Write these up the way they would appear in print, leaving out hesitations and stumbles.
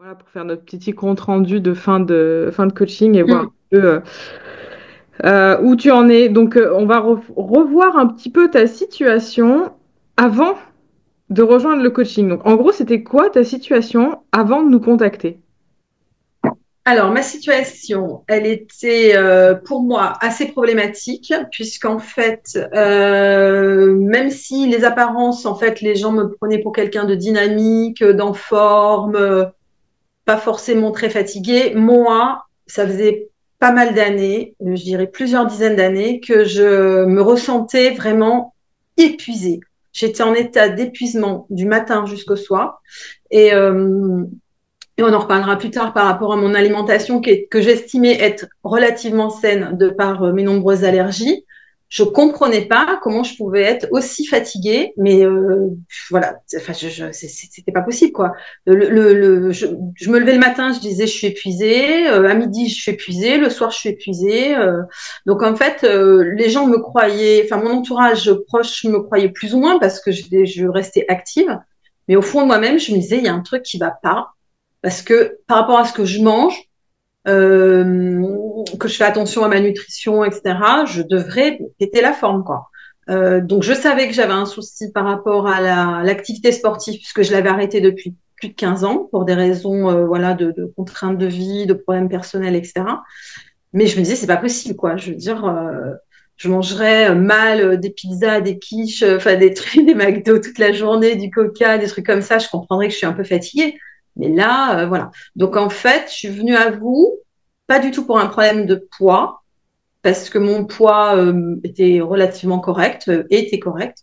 Voilà, pour faire notre petit compte rendu de fin de coaching et voir un peu où tu en es. Donc, on va revoir un petit peu ta situation avant de rejoindre le coaching. Donc, en gros, c'était quoi ta situation avant de nous contacter? Alors, ma situation, elle était pour moi assez problématique, puisqu'en fait, même si les apparences, en fait, les gens me prenaient pour quelqu'un de dynamique, d'en forme, pas forcément très fatigué, moi, ça faisait pas mal d'années, je dirais plusieurs dizaines d'années, que je me ressentais vraiment épuisée. J'étais en état d'épuisement du matin jusqu'au soir. Et, euh, et on en reparlera plus tard par rapport à mon alimentation que j'estimais être relativement saine de par mes nombreuses allergies. Je comprenais pas comment je pouvais être aussi fatiguée, mais voilà, enfin, c'était pas possible quoi. Je me levais le matin, je disais je suis épuisée, à midi je suis épuisée, le soir je suis épuisée. Donc en fait, les gens me croyaient, enfin mon entourage proche me croyait plus ou moins parce que je restais active, mais au fond de moi-même, je me disais il y a un truc qui va pas parce que par rapport à ce que je mange, que je fais attention à ma nutrition, etc., je devrais péter la forme, quoi. Donc, je savais que j'avais un souci par rapport à l'activité sportive, puisque je l'avais arrêtée depuis plus de 15 ans pour des raisons voilà, de contraintes de vie, de problèmes personnels, etc. Mais je me disais, c'est pas possible, quoi. Je veux dire, je mangerais mal des pizzas, des quiches, enfin des trucs, des McDo toute la journée, du Coca, des trucs comme ça. Je comprendrais que je suis un peu fatiguée. Mais là, voilà. Donc en fait, je suis venue à vous, pas du tout pour un problème de poids, parce que mon poids était relativement correct, était correct.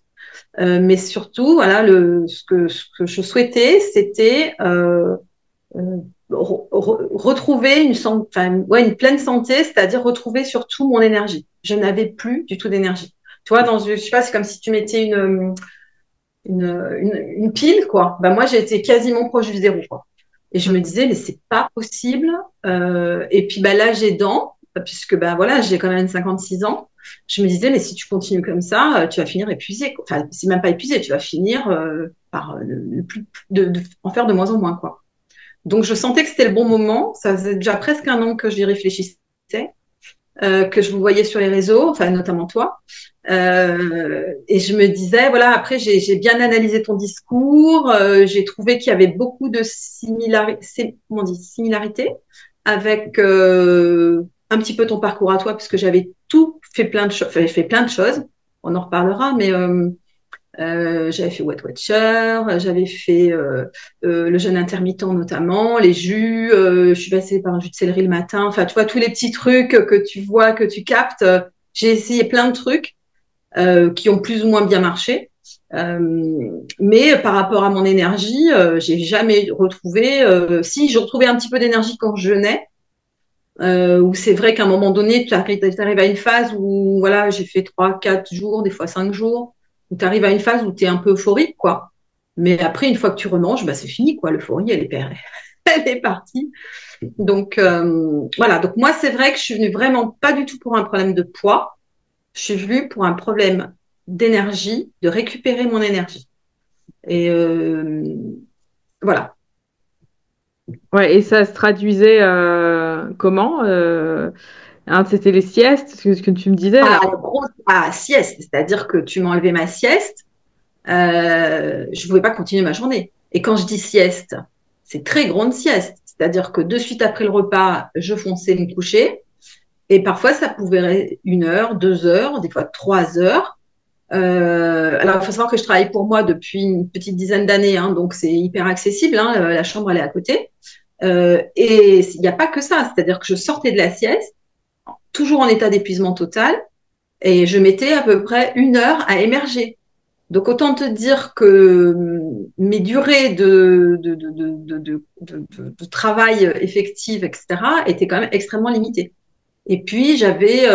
Mais surtout, voilà, ce que je souhaitais, c'était euh, retrouver enfin, ouais, une pleine santé, c'est-à-dire retrouver surtout mon énergie. Je n'avais plus du tout d'énergie. Tu vois, je sais pas, c'est comme si tu mettais une pile, quoi. Ben, moi, j'ai été quasiment proche du zéro, quoi. Et je me disais, mais c'est pas possible. Et puis, ben, là, j'ai dents, puisque, ben, voilà, j'ai quand même 56 ans. Je me disais, mais si tu continues comme ça, tu vas finir épuisé, quoi. Enfin, c'est même pas épuisé, tu vas finir par en faire de moins en moins, quoi. Donc, je sentais que c'était le bon moment. Ça faisait déjà presque un an que j'y réfléchissais, que je vous voyais sur les réseaux, enfin, notamment toi. Et je me disais, voilà, après, j'ai bien analysé ton discours. J'ai trouvé qu'il y avait beaucoup de comment on dit, similarités avec un petit peu ton parcours à toi, parce que j'avais tout fait plein de choses, j'avais fait plein de choses. On en reparlera, mais j'avais fait Weight Watcher, j'avais fait le jeûne intermittent notamment, les jus, je suis passée par un jus de céleri le matin, enfin tu vois tous les petits trucs que tu vois, que tu captes. J'ai essayé plein de trucs qui ont plus ou moins bien marché. Mais par rapport à mon énergie, j'ai jamais retrouvé. Si je retrouvais un petit peu d'énergie quand je jeûnais, où c'est vrai qu'à un moment donné, tu arrives à une phase où voilà, j'ai fait 3, 4 jours, des fois 5 jours, où tu arrives à une phase où tu es un peu euphorique, quoi. Mais après, une fois que tu remanges, bah, c'est fini, quoi. L'euphorie, elle est partie. Donc voilà. Donc moi, c'est vrai que je suis venue vraiment pas du tout pour un problème de poids. Je suis venue pour un problème d'énergie, de récupérer mon énergie. Et voilà. Ouais, et ça se traduisait comment? Hein, c'était les siestes, ce que tu me disais là. Sieste, c'est-à-dire que tu m'enlevais ma sieste, je ne pouvais pas continuer ma journée. Et quand je dis sieste, c'est très grande sieste. C'est-à-dire que de suite après le repas, je fonçais me coucher. Et parfois, ça pouvait être 1 heure, 2 heures, des fois 3 heures. Alors, il faut savoir que je travaille pour moi depuis une petite dizaine d'années, hein, donc c'est hyper accessible. Hein, la chambre, elle est à côté. Et il n'y a pas que ça. C'est-à-dire que je sortais de la sieste, toujours en état d'épuisement total, et je mettais à peu près 1 heure à émerger. Donc, autant te dire que mes durées de travail effective, etc., étaient quand même extrêmement limitées. Et puis, j'avais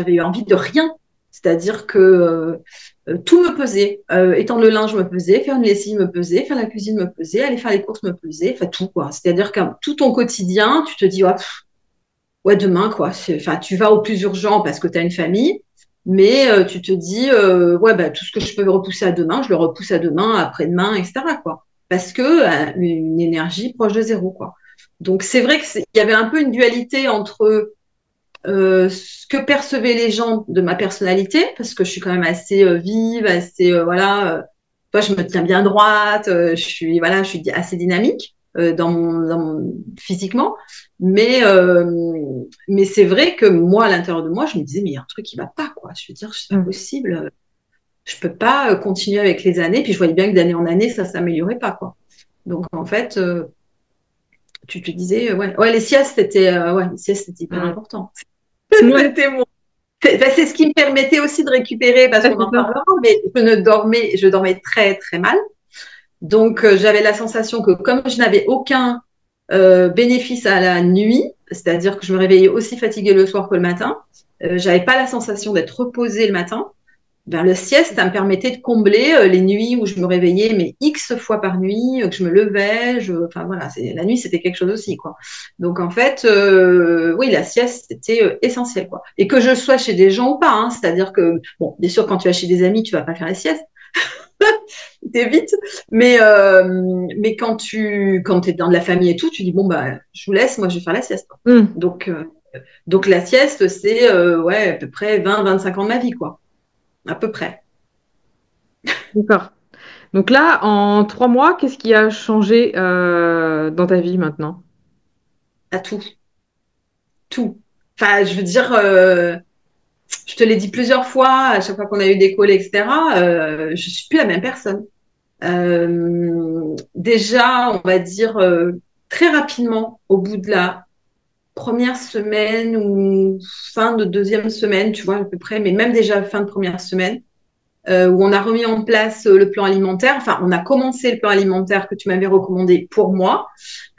eu envie de rien. C'est-à-dire que tout me pesait. Étendre le linge me pesait, faire une lessive me pesait, faire la cuisine me pesait, aller faire les courses me pesait, enfin tout, quoi. C'est-à-dire que tout ton quotidien, tu te dis, ouais, ouais, demain, quoi. Enfin, tu vas au plus urgent parce que tu as une famille, mais tu te dis, ouais, bah, tout ce que je peux repousser à demain, je le repousse à demain, après-demain, etc., quoi. Parce que une énergie proche de zéro, quoi. Donc c'est vrai qu'il y avait un peu une dualité entre ce que percevaient les gens de ma personnalité, parce que je suis quand même assez vive, assez toi, je me tiens bien droite, je suis assez dynamique physiquement, mais c'est vrai que moi à l'intérieur de moi, je me disais mais il y a un truc qui va pas quoi. Je veux dire, c'est pas Mm. possible, je peux pas continuer avec les années. Puis je voyais bien que d'année en année ça s'améliorait pas quoi. Donc en fait, tu te disais ouais les siestes c'était hyper Mm. important. Ouais, C'était mon c'est ce qui me permettait aussi de récupérer, parce ouais, qu'on c'est en ça. parlera, mais je dormais très très mal. Donc j'avais la sensation que comme je n'avais aucun bénéfice à la nuit, c'est-à-dire que je me réveillais aussi fatiguée le soir que le matin, j'avais pas la sensation d'être reposée le matin. Ben, le sieste, ça me permettait de combler les nuits où je me réveillais, mais X fois par nuit, que je me levais. Enfin voilà, la nuit, c'était quelque chose aussi, quoi. Donc en fait, oui, la sieste, c'était essentiel, quoi. Et que je sois chez des gens ou pas, hein, c'est-à-dire que, bon, bien sûr, quand tu vas chez des amis, tu vas pas faire la sieste, t'évites, mais quand tu es dans de la famille et tout, tu dis, bon, bah, je vous laisse, moi, je vais faire la sieste, quoi. Mm. Donc, euh, donc la sieste, c'est ouais, à peu près 20-25 ans de ma vie, quoi, à peu près, D'accord. Donc là, en 3 mois, qu'est-ce qui a changé dans ta vie maintenant? à tout. Tout. Enfin, je veux dire, je te l'ai dit plusieurs fois, à chaque fois qu'on a eu des calls, etc., je suis plus la même personne. Déjà, on va dire très rapidement, au bout de la première semaine ou fin de deuxième semaine, tu vois, à peu près, mais même déjà fin de première semaine, où on a remis en place le plan alimentaire. Enfin, on a commencé le plan alimentaire que tu m'avais recommandé pour moi,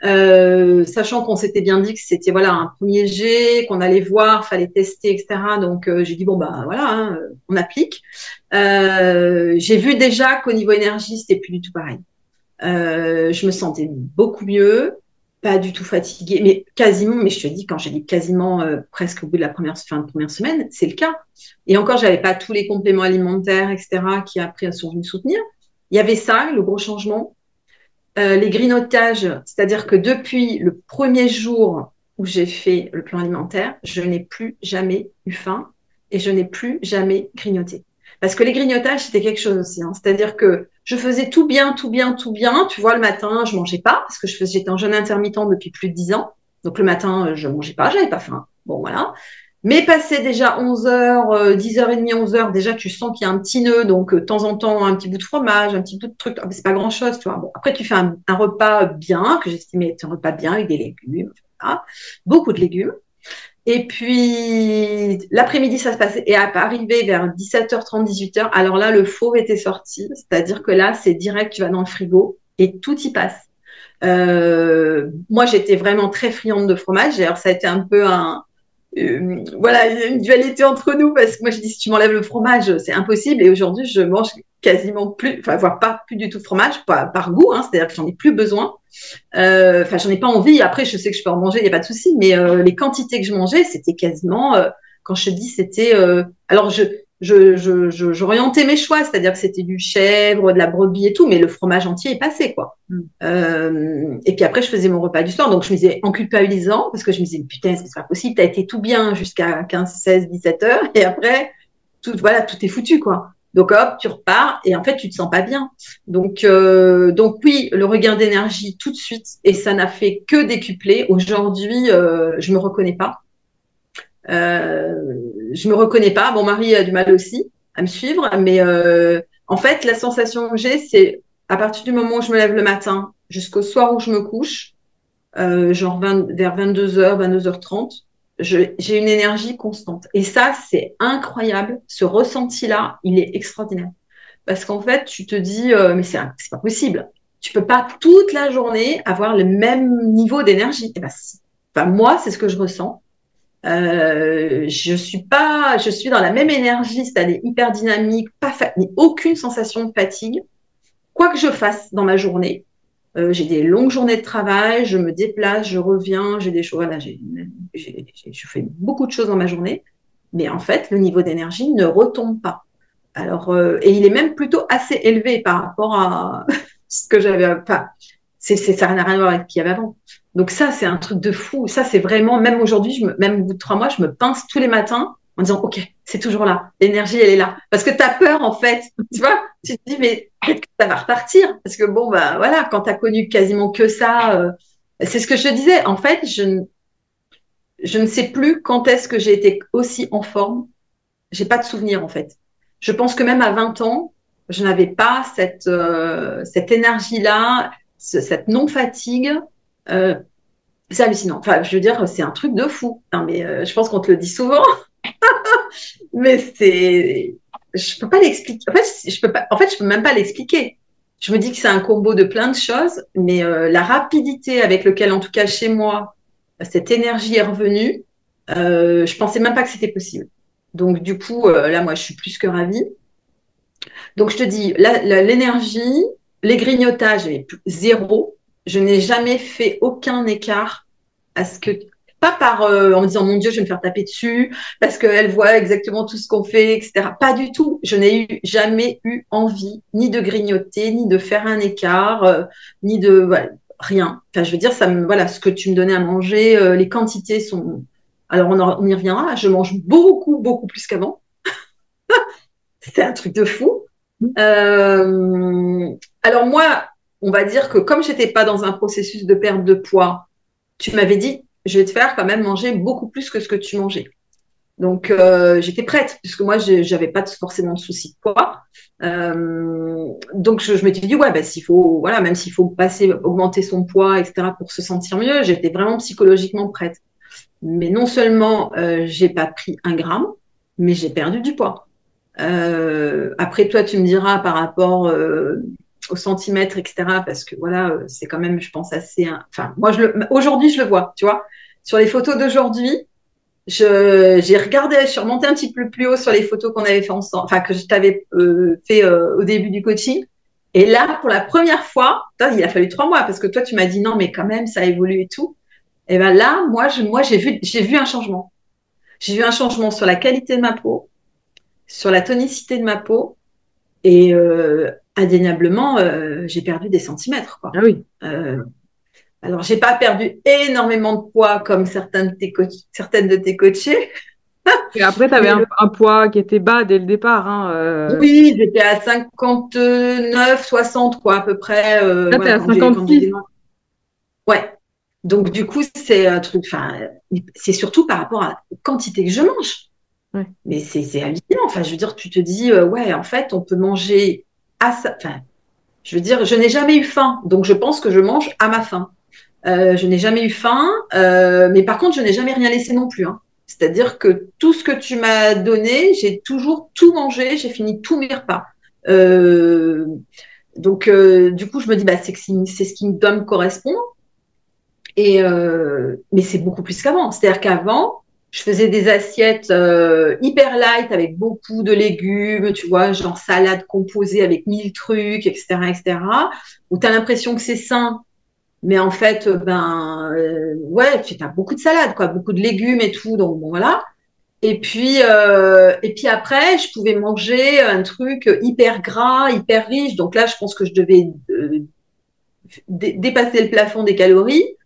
sachant qu'on s'était bien dit que c'était voilà un premier jet, qu'on allait voir, fallait tester, etc. Donc j'ai dit bon bah voilà, hein, on applique. J'ai vu déjà qu'au niveau énergie, c'était plus du tout pareil. Je me sentais beaucoup mieux, pas du tout fatiguée, mais quasiment, mais je te dis, quand j'ai dit quasiment presque au bout de la fin de première semaine, c'est le cas. Et encore, j'avais pas tous les compléments alimentaires, etc., qui après sont venus soutenir. Il y avait ça, le gros changement. Les grignotages, c'est-à-dire que depuis le premier jour où j'ai fait le plan alimentaire, je n'ai plus jamais eu faim et je n'ai plus jamais grignoté. Parce que les grignotages, c'était quelque chose aussi, hein. C'est-à-dire que je faisais tout bien, tout bien, tout bien. Tu vois, le matin, je mangeais pas parce que j'étais en jeûne intermittent depuis plus de 10 ans. Donc le matin, je mangeais pas, j'avais pas faim. Bon, voilà. Mais passé déjà 11 heures, 10h30, 11 heures, déjà tu sens qu'il y a un petit nœud, donc de temps en temps un petit bout de fromage, un petit bout de truc, c'est pas grand chose, tu vois. Bon, après tu fais un repas bien, que j'estimais être un repas bien avec des légumes, voilà. Beaucoup de légumes. Et puis l'après-midi ça se passait, et arrivé vers 17h30, 18h, alors là le fauve était sorti, c'est-à-dire que là c'est direct, tu vas dans le frigo et tout y passe. Moi j'étais vraiment très friande de fromage, alors ça a été un peu voilà, il y a une dualité entre nous parce que moi je dis si tu m'enlèves le fromage, c'est impossible. Et aujourd'hui, je mange quasiment plus, enfin, voire pas plus du tout de fromage par goût, hein, c'est-à-dire que j'en ai plus besoin. Enfin, j'en ai pas envie. Après, je sais que je peux en manger, il n'y a pas de souci, mais les quantités que je mangeais, c'était quasiment, quand je te dis, c'était. Alors, j'orientais mes choix, c'est-à-dire que c'était du chèvre, de la brebis et tout, mais le fromage entier est passé, quoi. Et puis après, je faisais mon repas du soir, donc je me disais en culpabilisant, parce que je me disais, putain, c'est pas possible, t'as été tout bien jusqu'à 15, 16, 17 heures, et après, voilà, tout est foutu, quoi. Donc hop, tu repars, et en fait, tu te sens pas bien. Donc oui, le regain d'énergie tout de suite, et ça n'a fait que décupler. Aujourd'hui, je me reconnais pas. Je me reconnais pas. Mon mari a du mal aussi à me suivre, mais en fait, la sensation que j'ai, c'est à partir du moment où je me lève le matin jusqu'au soir où je me couche, genre vers 22h, 22h30, j'ai une énergie constante. Et ça, c'est incroyable. Ce ressenti-là, il est extraordinaire. Parce qu'en fait, tu te dis, mais c'est pas possible. Tu peux pas toute la journée avoir le même niveau d'énergie. Eh ben, si. Enfin, moi, c'est ce que je ressens. Je suis dans la même énergie, c'est-à-dire hyper dynamique, mais aucune sensation de fatigue, quoi que je fasse dans ma journée. J'ai des longues journées de travail, je me déplace, je reviens, j'ai des choses, voilà, je fais beaucoup de choses dans ma journée, mais en fait, le niveau d'énergie ne retombe pas. Alors, et il est même plutôt assez élevé par rapport à ce que j'avais. Enfin, Ça n'a rien à voir avec ce qu'il y avait avant. Donc ça, c'est un truc de fou. Ça, c'est vraiment, même aujourd'hui, même au bout de 3 mois, je me pince tous les matins en disant, OK, c'est toujours là. L'énergie, elle est là. Parce que tu as peur, en fait. Tu vois, tu te dis, mais peut-être que ça va repartir. Parce que bon, bah voilà, quand tu as connu quasiment que ça, c'est ce que je te disais. En fait, je ne sais plus quand est-ce que j'ai été aussi en forme. J'ai pas de souvenir, en fait. Je pense que même à 20 ans, je n'avais pas cette énergie-là, cette non-fatigue. Euh, c'est hallucinant. Enfin, je veux dire, c'est un truc de fou. Non, mais je pense qu'on te le dit souvent, mais je peux pas l'expliquer. En fait, je peux même pas l'expliquer. Je me dis que c'est un combo de plein de choses, mais la rapidité avec laquelle, en tout cas chez moi, cette énergie est revenue, je pensais même pas que c'était possible. Donc du coup, là, moi, je suis plus que ravie. Donc je te dis, l'énergie, les grignotages, zéro. Je n'ai jamais fait aucun écart à ce que, pas en me disant mon Dieu, je vais me faire taper dessus parce qu'elle voit exactement tout ce qu'on fait, etc. Pas du tout. Je n'ai jamais eu envie ni de grignoter, ni de faire un écart, ni de voilà, rien. Enfin, je veux dire, voilà, ce que tu me donnais à manger, les quantités sont. Alors on y reviendra. Je mange beaucoup, beaucoup plus qu'avant. C'est un truc de fou. Alors moi, on va dire que comme j'étais pas dans un processus de perte de poids, tu m'avais dit, je vais te faire quand même manger beaucoup plus que ce que tu mangeais. Donc j'étais prête, puisque moi j'avais pas forcément de soucis de poids. Donc je m'étais dit ouais, bah, s'il faut, voilà, même s'il faut augmenter son poids, etc. pour se sentir mieux, j'étais vraiment psychologiquement prête. Mais non seulement j'ai pas pris 1 gramme, mais j'ai perdu du poids. Après, toi, tu me diras par rapport au centimètre, etc. Parce que voilà, c'est quand même, je pense, assez. Enfin, moi, aujourd'hui, je le vois, tu vois. Sur les photos d'aujourd'hui, j'ai regardé, je suis remontée un petit peu plus haut sur les photos qu'on avait fait ensemble, enfin, que je t'avais fait au début du coaching. Et là, pour la première fois, il a fallu 3 mois parce que toi, tu m'as dit non, mais quand même, ça a évolué et tout. Et ben là, moi, j'ai vu un changement. J'ai vu un changement sur la qualité de ma peau, sur la tonicité de ma peau et indéniablement, j'ai perdu des centimètres, quoi. Ah oui. Alors, j'ai pas perdu énormément de poids comme certaines de tes coachées, Et après, tu avais mais un poids qui était bas dès le départ, hein, oui, j'étais à 59, 60, quoi, à peu près. Là, tu es Voilà, à quand j'ai 56. démarré. Ouais. Donc, du coup, c'est un truc, enfin, c'est surtout par rapport à la quantité que je mange. Ouais. Mais c'est hallucinant. Enfin, je veux dire, tu te dis, ouais, en fait, on peut manger à ça. Enfin, je veux dire, je n'ai jamais eu faim, donc je pense que je mange à ma faim. Je n'ai jamais eu faim, mais par contre, je n'ai jamais rien laissé non plus, hein. C'est-à-dire que tout ce que tu m'as donné, j'ai toujours tout mangé, j'ai fini tous mes repas. Euh, donc, du coup, je me dis, bah, c'est ce qui doit me correspondre. Mais c'est beaucoup plus qu'avant. C'est-à-dire qu'avant, je faisais des assiettes hyper light avec beaucoup de légumes, tu vois, genre salade composée avec 1000 trucs, etc., etc., où tu as l'impression que c'est sain, mais en fait, ouais, tu as beaucoup de salade, quoi, beaucoup de légumes et tout, donc bon, voilà. Et puis après, je pouvais manger un truc hyper gras, hyper riche. Donc là, je pense que je devais dépasser le plafond des calories.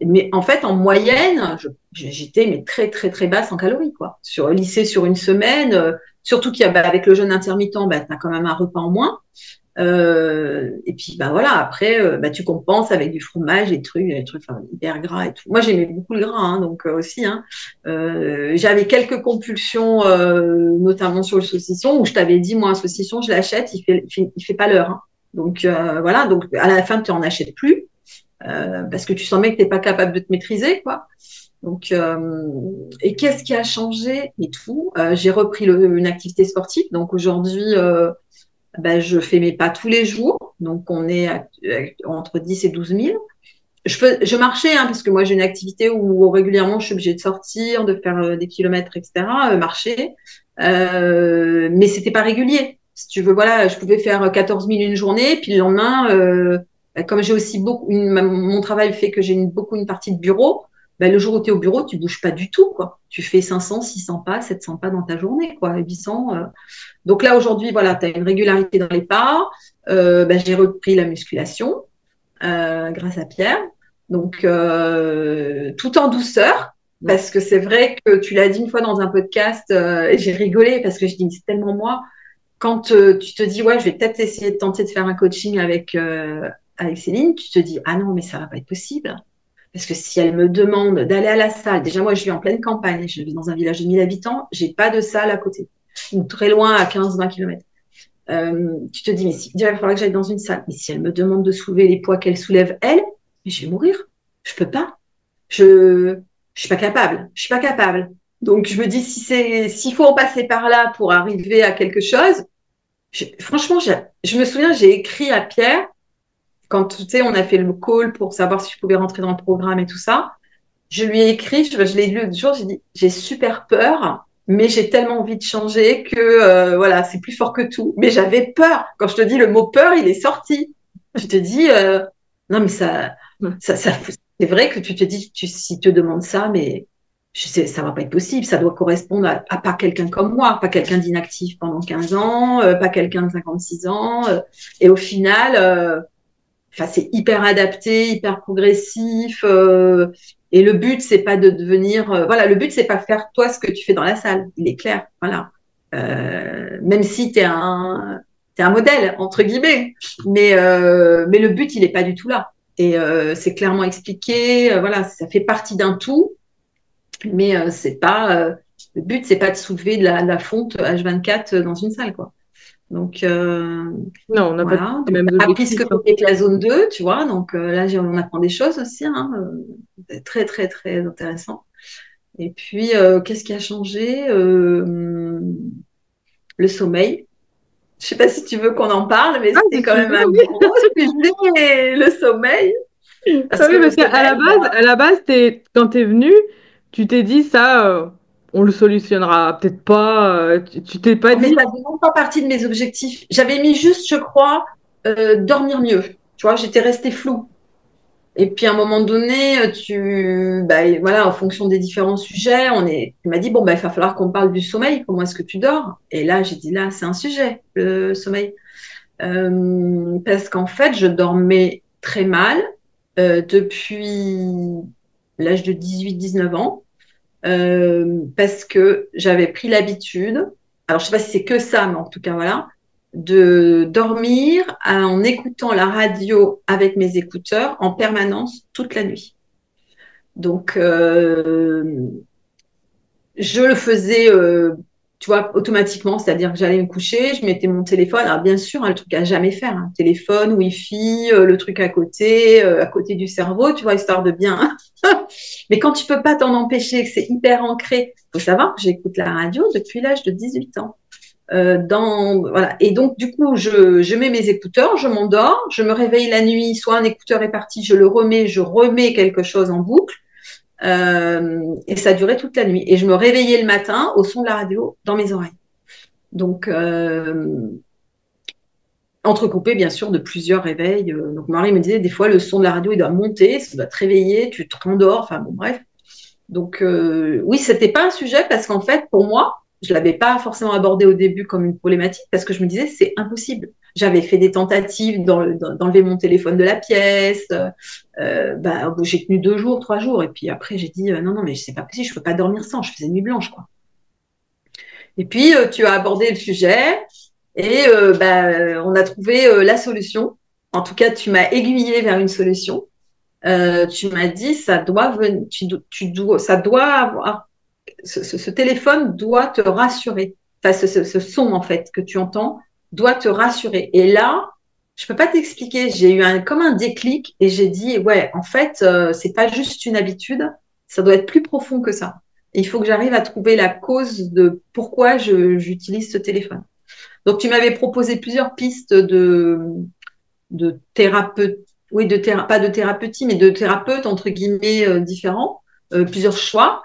Mais en fait, en moyenne, j'étais mais très très très basse en calories, quoi. Lycée sur une semaine, surtout avec le jeûne intermittent, bah, tu as quand même un repas en moins. Et puis bah voilà, après tu compenses avec du fromage, des trucs enfin, hyper gras et tout. Moi j'aimais beaucoup le gras, hein, donc aussi. Hein, j'avais quelques compulsions, notamment sur le saucisson, où je t'avais dit moi un saucisson je l'achète, il fait pas l'heure. Hein. Donc voilà, donc à la fin tu en achètes plus parce que tu sens bien que t'es pas capable de te maîtriser, quoi. Donc et qu'est-ce qui a changé et tout j'ai repris une activité sportive, donc aujourd'hui je fais mes pas tous les jours, donc on est entre 10 et 12 000. Je marchais, hein, parce que moi j'ai une activité où régulièrement je suis obligée de sortir, de faire des kilomètres, etc., marcher, mais c'était pas régulier. Si tu veux, voilà, je pouvais faire 14 000 une journée, puis le lendemain, comme j'ai aussi mon travail fait que j'ai beaucoup une partie de bureau, le jour où tu es au bureau, tu bouges pas du tout, quoi. Tu fais 500, 600 pas, 700 pas dans ta journée, quoi, 800. Donc là, aujourd'hui, voilà, tu as une régularité dans les pas. J'ai repris la musculation. grâce à Pierre. Donc, tout en douceur, parce que c'est vrai que tu l'as dit une fois dans un podcast, et j'ai rigolé parce que je dis, c'est tellement moi. Quand tu te dis, ouais, je vais peut-être essayer de tenter de faire un coaching avec Céline, tu te dis, ah non, mais ça va pas être possible. Parce que si elle me demande d'aller à la salle, déjà moi je vis en pleine campagne, je vis dans un village de 1000 habitants, j'ai pas de salle à côté, donc très loin à 15-20 km. Tu te dis, mais si, déjà il va falloir que j'aille dans une salle, mais si elle me demande de soulever les poids qu'elle soulève elle, mais je vais mourir, je peux pas, je suis pas capable, je suis pas capable. Donc je me dis, s'il faut en passer par là pour arriver à quelque chose, franchement, je me souviens, j'ai écrit à Pierre quand tu sais, on a fait le call pour savoir si je pouvais rentrer dans le programme et tout ça. Je lui ai écrit, je l'ai lu l'autre jour, j'ai dit, j'ai super peur, mais j'ai tellement envie de changer que voilà, c'est plus fort que tout. Mais j'avais peur. Quand je te dis le mot peur, il est sorti. Tu te dis, non mais ça, c'est vrai que tu te dis, si tu te demandes ça, mais je sais, ça va pas être possible. Ça doit correspondre à pas quelqu'un comme moi, pas quelqu'un d'inactif pendant 15 ans, pas quelqu'un de 56 ans. Et au final, enfin, c'est hyper adapté, hyper progressif. Et le but, c'est pas de devenir. Voilà, le but, c'est pas faire toi ce que tu fais dans la salle. Il est clair. Voilà. Même si t'es un modèle entre guillemets, mais le but, il est pas du tout là. Et c'est clairement expliqué. Voilà, ça fait partie d'un tout, mais c'est pas. Le but, c'est pas de soulever de la fonte H24 dans une salle, quoi. Donc, Non, on n'a pas voilà, les donc mêmes appris ce objectifs, que hein. c'était que la zone 2, tu vois. Donc là, on apprend des choses aussi, hein, très, très, très intéressant. Et puis, qu'est-ce qui a changé le sommeil. Je sais pas si tu veux qu'on en parle, mais Ah, c'était si quand tu même veux, un oui. gros sujet, le sommeil. Parce Ah que oui, le parce qu'à sommeil, à la base, quand t'es venu, tu t'es dit ça, on le solutionnera peut-être pas. Tu t'es pas en fait, dit. ça faisait même pas partie de mes objectifs. J'avais mis juste, je crois, dormir mieux. Tu vois, j'étais restée floue. Et puis à un moment donné, bah, voilà, en fonction des différents sujets, tu m'as dit bon, bah, il va falloir qu'on parle du sommeil. Comment est-ce que tu dors? Et là, j'ai dit là, c'est un sujet, le sommeil. Parce qu'en fait, je dormais très mal depuis l'âge de 18-19 ans, parce que j'avais pris l'habitude, alors je sais pas si c'est que ça, mais en tout cas, voilà, de dormir en écoutant la radio avec mes écouteurs en permanence toute la nuit. Donc, je le faisais, tu vois, automatiquement, c'est-à-dire que j'allais me coucher, je mettais mon téléphone. Alors, bien sûr, hein, le truc à jamais faire, hein, téléphone, Wi-Fi, le truc à côté du cerveau, tu vois, histoire de bien. Mais quand tu peux pas t'en empêcher, que c'est hyper ancré, faut savoir que j'écoute la radio depuis l'âge de 18 ans. Voilà. Et donc, du coup, je mets mes écouteurs, je m'endors, je me réveille la nuit, soit un écouteur est parti, je le remets, je remets quelque chose en boucle. Et ça durait toute la nuit. Et je me réveillais le matin au son de la radio dans mes oreilles. Donc, entrecoupé bien sûr de plusieurs réveils. Donc, Marie me disait, des fois, le son de la radio, il doit monter, ça doit te réveiller, tu te rendors, enfin bon, bref. Donc, oui, c'était pas un sujet parce qu'en fait, pour moi, je l'avais pas forcément abordé au début comme une problématique parce que je me disais, c'est impossible. J'avais fait des tentatives d'enlever mon téléphone de la pièce. Bah, j'ai tenu 2 jours, 3 jours. Et puis après, j'ai dit, non, non, mais c'est pas possible, je peux pas dormir sans. Je faisais nuit blanche, quoi. Et puis, tu as abordé le sujet et bah, on a trouvé la solution. En tout cas, tu m'as aiguillé vers une solution. Tu m'as dit, ça doit venir, ça doit avoir ce téléphone doit te rassurer. Enfin, ce son, en fait, que tu entends, doit te rassurer. Et là, je peux pas t'expliquer. J'ai eu comme un déclic et j'ai dit, ouais, en fait, c'est pas juste une habitude. Ça doit être plus profond que ça. Et il faut que j'arrive à trouver la cause de pourquoi j'utilise ce téléphone. Donc, tu m'avais proposé plusieurs pistes de thérapeute, oui, pas de thérapeutie, mais de thérapeutes, entre guillemets, différents, plusieurs choix.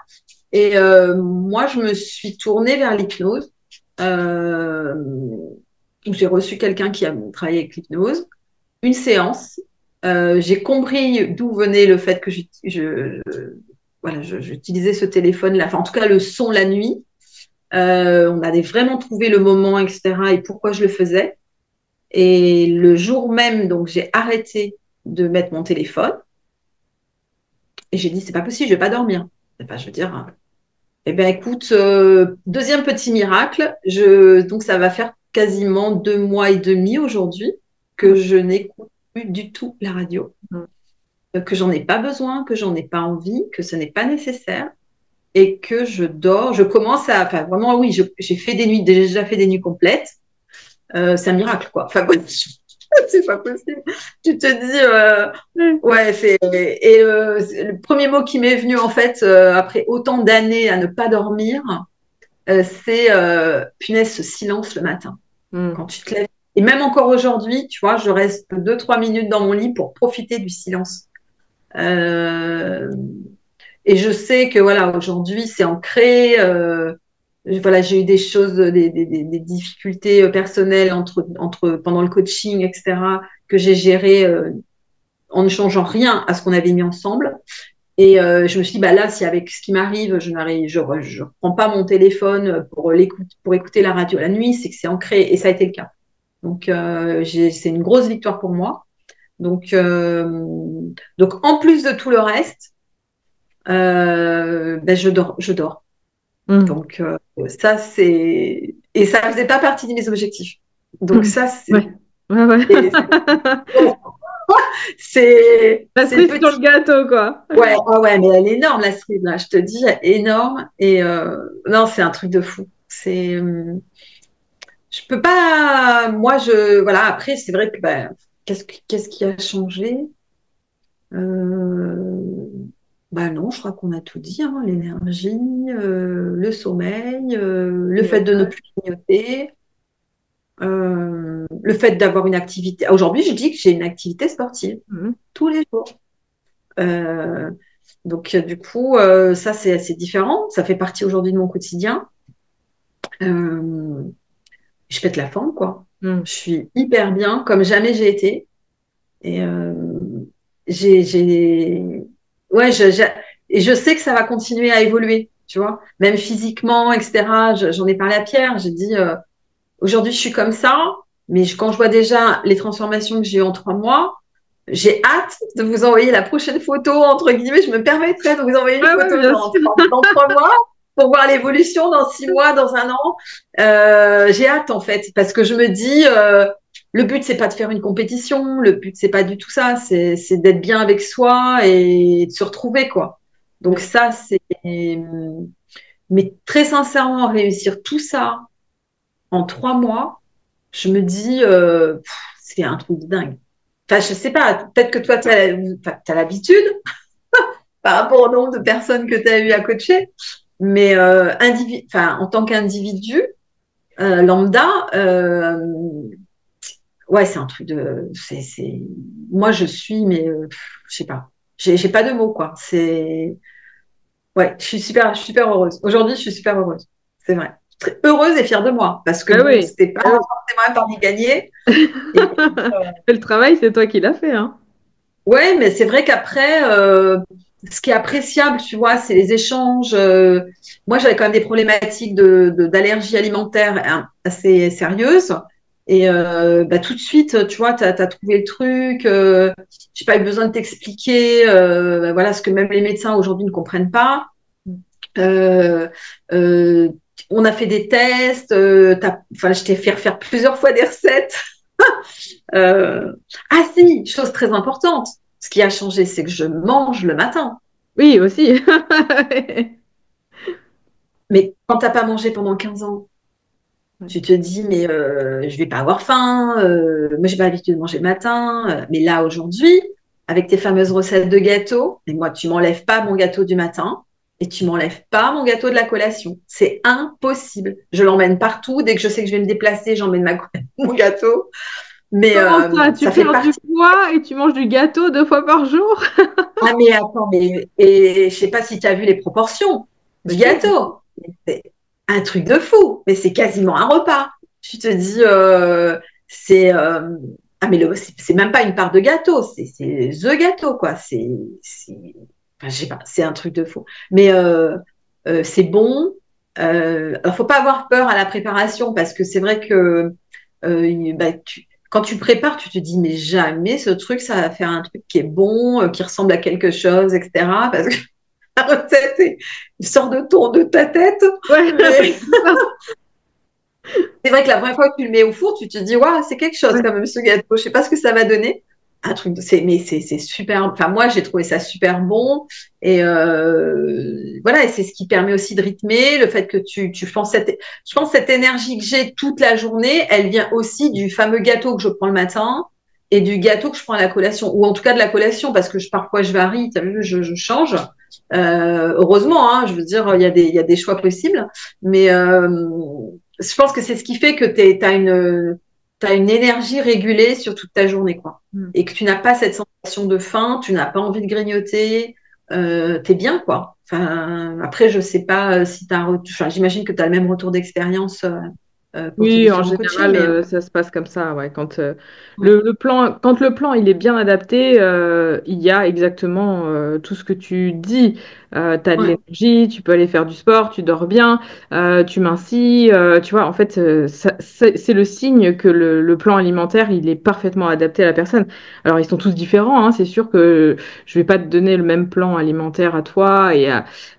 Et moi, je me suis tournée vers l'hypnose. Euh, j'ai reçu quelqu'un qui a travaillé avec l'hypnose, une séance. J'ai compris d'où venait le fait que voilà, j'utilisais ce téléphone-là, enfin, en tout cas le son la nuit. On avait vraiment trouvé le moment, etc., et pourquoi je le faisais. Et le jour même, donc j'ai arrêté de mettre mon téléphone. Et j'ai dit, c'est pas possible, je vais pas dormir. Enfin, je veux dire, eh bien, écoute, deuxième petit miracle, donc ça va faire quasiment 2 mois et demi aujourd'hui que je n'écoute plus du tout la radio, Mm. que j'en ai pas besoin, que j'en ai pas envie, que ce n'est pas nécessaire et que je dors. Je commence à, enfin vraiment, oui, j'ai fait des nuits, j'ai déjà fait des nuits complètes. C'est un miracle, quoi. Enfin, c'est pas possible. Tu te dis, ouais, c'est le premier mot qui m'est venu en fait après autant d'années à ne pas dormir, c'est punaise, ce silence le matin Mm. quand tu te lèves. Et même encore aujourd'hui, tu vois, je reste 2, 3 minutes dans mon lit pour profiter du silence. Euh, et je sais que voilà, aujourd'hui, c'est ancré. Voilà, j'ai eu des choses, des difficultés personnelles pendant le coaching, etc., que j'ai gérées en ne changeant rien à ce qu'on avait mis ensemble. Et je me suis dit, bah là, si avec ce qui m'arrive, je prends pas mon téléphone pour écouter la radio la nuit, c'est que c'est ancré, et ça a été le cas. Donc, c'est une grosse victoire pour moi. Donc, en plus de tout le reste, ben, je dors. Mm. Donc, ça, et ça faisait pas partie de mes objectifs. Donc, Mm. ça, Ouais. Ouais, ouais. c'est, c'est, La c'est cerise sur le petit. gâteau, quoi. Ouais, ouais, ouais, mais elle est énorme, la cerise, là. Je te dis, elle est énorme. Et non, c'est un truc de fou. Je peux pas. Moi, voilà, après, c'est vrai que ben, qu'est-ce qui a changé? Euh, Bah non, je crois qu'on a tout dit, hein. L'énergie, le sommeil, le fait de ne Ouais. plus clignoter, le fait d'avoir une activité. Aujourd'hui, je dis que j'ai une activité sportive Mm. tous les jours. Euh, donc, du coup, ça, c'est assez différent. Ça fait partie aujourd'hui de mon quotidien. Euh, je pète la forme, quoi. Mm. Je suis hyper bien, comme jamais j'ai été. Et j'ai... Ouais, et je sais que ça va continuer à évoluer, tu vois. Même physiquement, etc. J'en ai parlé à Pierre. J'ai dit, aujourd'hui, je suis comme ça. Mais quand je vois déjà les transformations que j'ai eues en 3 mois, j'ai hâte de vous envoyer la prochaine photo, entre guillemets. Je me permettrai de vous envoyer une Ouais, ouais, photo bien sûr. dans 3 mois pour voir l'évolution dans 6 mois, dans un an. J'ai hâte, en fait, parce que je me dis, le but, c'est pas de faire une compétition. Le but, c'est pas du tout ça. C'est d'être bien avec soi et de se retrouver, quoi. Donc ça, c'est... Mais très sincèrement, réussir tout ça en 3 mois, je me dis, c'est un truc de dingue. Enfin, je sais pas, peut-être que toi, tu as l'habitude par rapport au nombre de personnes que tu as eu à coacher, mais en tant qu'individu lambda, ouais, c'est un truc de. Moi, je suis, mais je sais pas. J'ai pas de mots, quoi. Ouais, je suis super heureuse. Aujourd'hui, je suis super heureuse. C'est vrai. Je suis très heureuse et fière de moi, parce que Ah bon, oui. c'était pas Ah oui. forcément un pari gagné. Et, Le travail, c'est toi qui l'as fait, hein. ouais, mais c'est vrai qu'après, ce qui est appréciable, tu vois, c'est les échanges. Moi, j'avais quand même des problématiques d'allergie alimentaire hein, assez sérieuses. Et bah, tout de suite, tu vois, tu as trouvé le truc. J'ai pas eu besoin de t'expliquer bah, voilà, ce que même les médecins aujourd'hui ne comprennent pas. Euh, euh, on a fait des tests. Enfin, je t'ai fait faire plusieurs fois des recettes. Ah si, chose très importante. Ce qui a changé, c'est que je mange le matin. Oui, aussi. Mais quand t'as pas mangé pendant 15 ans, Ouais. tu te dis, mais je vais pas avoir faim. Moi, j'ai pas l'habitude de manger le matin. Mais là, aujourd'hui, avec tes fameuses recettes de gâteaux, et moi, tu m'enlèves pas mon gâteau du matin et tu m'enlèves pas mon gâteau de la collation. C'est impossible. Je l'emmène partout. Dès que je sais que je vais me déplacer, j'emmène mon gâteau. Mais Comment ça? Tu ça fait perds du partie. poids et tu manges du gâteau 2 fois par jour? Ah, mais attends, mais et je sais pas si tu as vu les proportions du Si. gâteau. C'est un truc de fou, mais c'est quasiment un repas. Tu te dis, c'est. Ah, mais c'est même pas une part de gâteau, c'est the gâteau, quoi. Enfin, je sais pas, c'est un truc de fou. Mais c'est bon. Alors, faut pas avoir peur à la préparation parce que c'est vrai que bah, quand tu prépares, tu te dis, mais jamais ce truc, ça va faire un truc qui est bon, qui ressemble à quelque chose, etc. Parce que la recette sort de ta tête. Ouais, Mais c'est ça. c'est vrai que la première fois que tu le mets au four, tu te dis, waouh, c'est quelque chose Ouais. quand même ce gâteau. Je sais pas ce que ça va donner. Un truc, mais c'est super. Enfin, moi, j'ai trouvé ça super bon. Et voilà, et c'est ce qui permet aussi de rythmer le fait que je pense cette énergie que j'ai toute la journée, elle vient aussi du fameux gâteau que je prends le matin et du gâteau que je prends à la collation, ou en tout cas de la collation, parce que parfois je varie, as vu, je change. Heureusement, hein, je veux dire, il y a des choix possibles, mais je pense que c'est ce qui fait que t'as une énergie régulée sur toute ta journée, quoi. Mm. Et que tu n'as pas cette sensation de faim, tu n'as pas envie de grignoter, t'es bien, quoi. Enfin, après, je sais pas si enfin, j'imagine que tu as le même retour d'expérience pour tes Oui, en différents coachings, général, mais ça se passe comme ça, ouais. Quand ouais, quand le plan il est bien adapté, il y a exactement tout ce que tu dis. Tu as de ouais. l'énergie, tu peux aller faire du sport, tu dors bien, tu mincis, tu vois. En fait, c'est le signe que le plan alimentaire il est parfaitement adapté à la personne. Alors, ils sont tous différents, hein. C'est sûr que je vais pas te donner le même plan alimentaire à toi et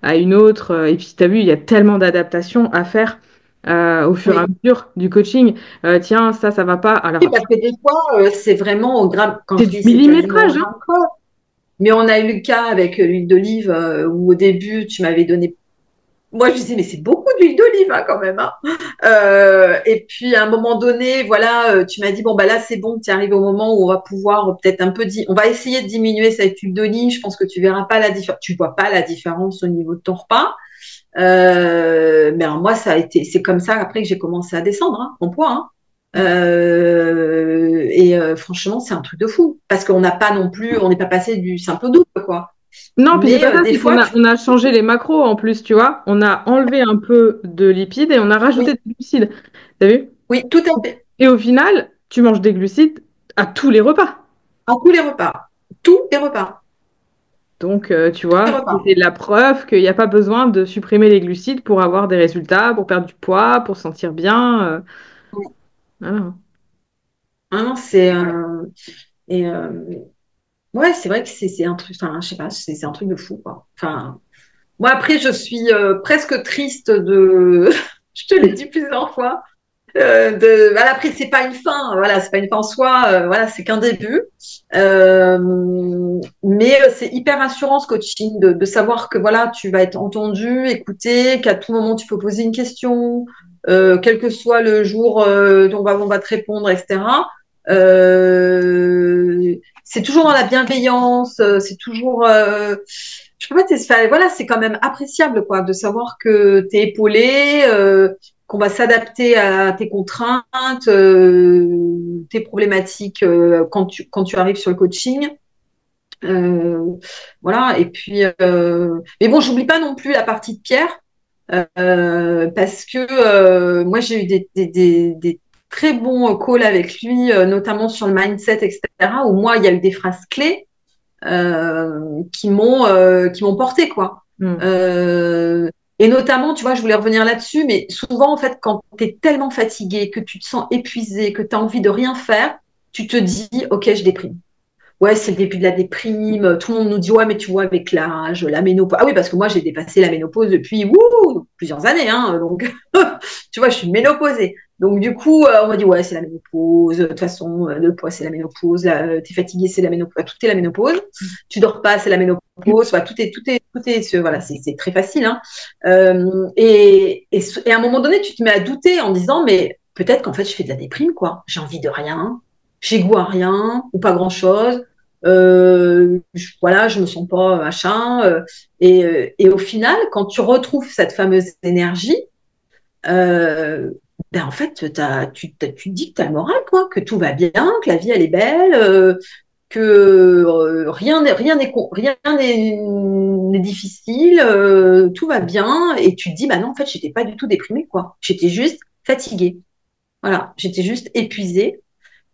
à une autre. Et puis, tu as vu, il y a tellement d'adaptations à faire au fur et à Oui. mesure du coaching. Tiens, ça va pas. Oui, Alors, parce que des fois, c'est vraiment au gramme. Quand c'est je du dis c'est quasiment au millimétrage, hein. gramme près, mais on a eu le cas avec l'huile d'olive où au début, tu m'avais donné. Moi, je disais, mais c'est beaucoup d'huile d'olive hein, quand même. Hein. Et puis, à un moment donné, voilà, tu m'as dit, bon, bah là, c'est bon, tu arrives au moment où on va pouvoir peut-être un peu. On va essayer de diminuer cette huile d'olive. Je pense que tu verras pas la différence. Tu vois pas la différence au niveau de ton repas. Mais alors, moi, c'est comme ça après que j'ai commencé à descendre hein, en poids. Hein. Franchement, c'est un truc de fou. Parce qu'on n'a pas non plus, on n'est pas passé du simple au double, quoi. Non, puis c'est Mais pas ça, des c'est qu'on fois, a, on a changé les macros en plus, tu vois. On a enlevé un peu de lipides et on a rajouté oui, des glucides. T'as vu? oui, tout à fait. Et au final, tu manges des glucides à tous les repas. En tous les repas. Tous les repas. Donc, tu Tous les vois, repas. c'est la preuve qu'il n'y a pas besoin de supprimer les glucides pour avoir des résultats, pour perdre du poids, pour se sentir bien. Voilà. Hein, et ouais, c'est vrai que c'est un truc, enfin, je sais pas, c'est un truc de fou, quoi. Enfin, moi, après, je suis presque triste de, je te l'ai dit plusieurs fois, voilà, après, c'est pas une fin, voilà, c'est pas une fin en soi, voilà, c'est qu'un début. Mais c'est hyper rassurant ce coaching de savoir que voilà, tu vas être entendu, écouté, qu'à tout moment tu peux poser une question, quel que soit le jour dont on va te répondre, etc. C'est toujours dans la bienveillance, c'est toujours, je peux pas t'expliquer, voilà, c'est quand même appréciable quoi, de savoir que tu es épaulé, qu'on va s'adapter à tes contraintes, tes problématiques quand tu arrives sur le coaching. Euh, voilà, et puis, mais bon, j'oublie pas non plus la partie de Pierre, parce que moi, j'ai eu des très bons calls avec lui, notamment sur le mindset, etc., où moi, il y a eu des phrases clés qui m'ont porté, quoi. Mm. Euh, et notamment, tu vois, je voulais revenir là-dessus, mais souvent, en fait, quand tu es tellement fatigué, que tu te sens épuisé, que tu as envie de rien faire, tu te dis, OK, je déprime. Ouais, c'est le début de la déprime. Tout le monde nous dit, ouais, mais tu vois, avec l'âge, la ménopause. Ah oui, parce que moi, j'ai dépassé la ménopause depuis plusieurs années. Hein, donc, tu vois, je suis ménopausée. Donc, du coup, on m'a dit, ouais, c'est la ménopause. De toute façon, le poids, c'est la ménopause. T'es fatigué, c'est la ménopause. Tout est la ménopause. Tu dors pas, c'est la ménopause. Enfin, voilà, c'est très facile. Hein. Et à un moment donné, tu te mets à douter en disant, mais peut-être qu'en fait, je fais de la déprime, quoi. J'ai envie de rien. J'ai goût à rien ou pas grand-chose. Voilà, je me sens pas machin. Et au final, quand tu retrouves cette fameuse énergie, euh, ben en fait, tu te dis que tu as le moral, quoi, que tout va bien, que la vie elle est belle, que rien n'est difficile, tout va bien, et tu te dis, bah non, en fait, j'étais pas du tout déprimée, quoi. J'étais juste fatiguée. Voilà, j'étais juste épuisée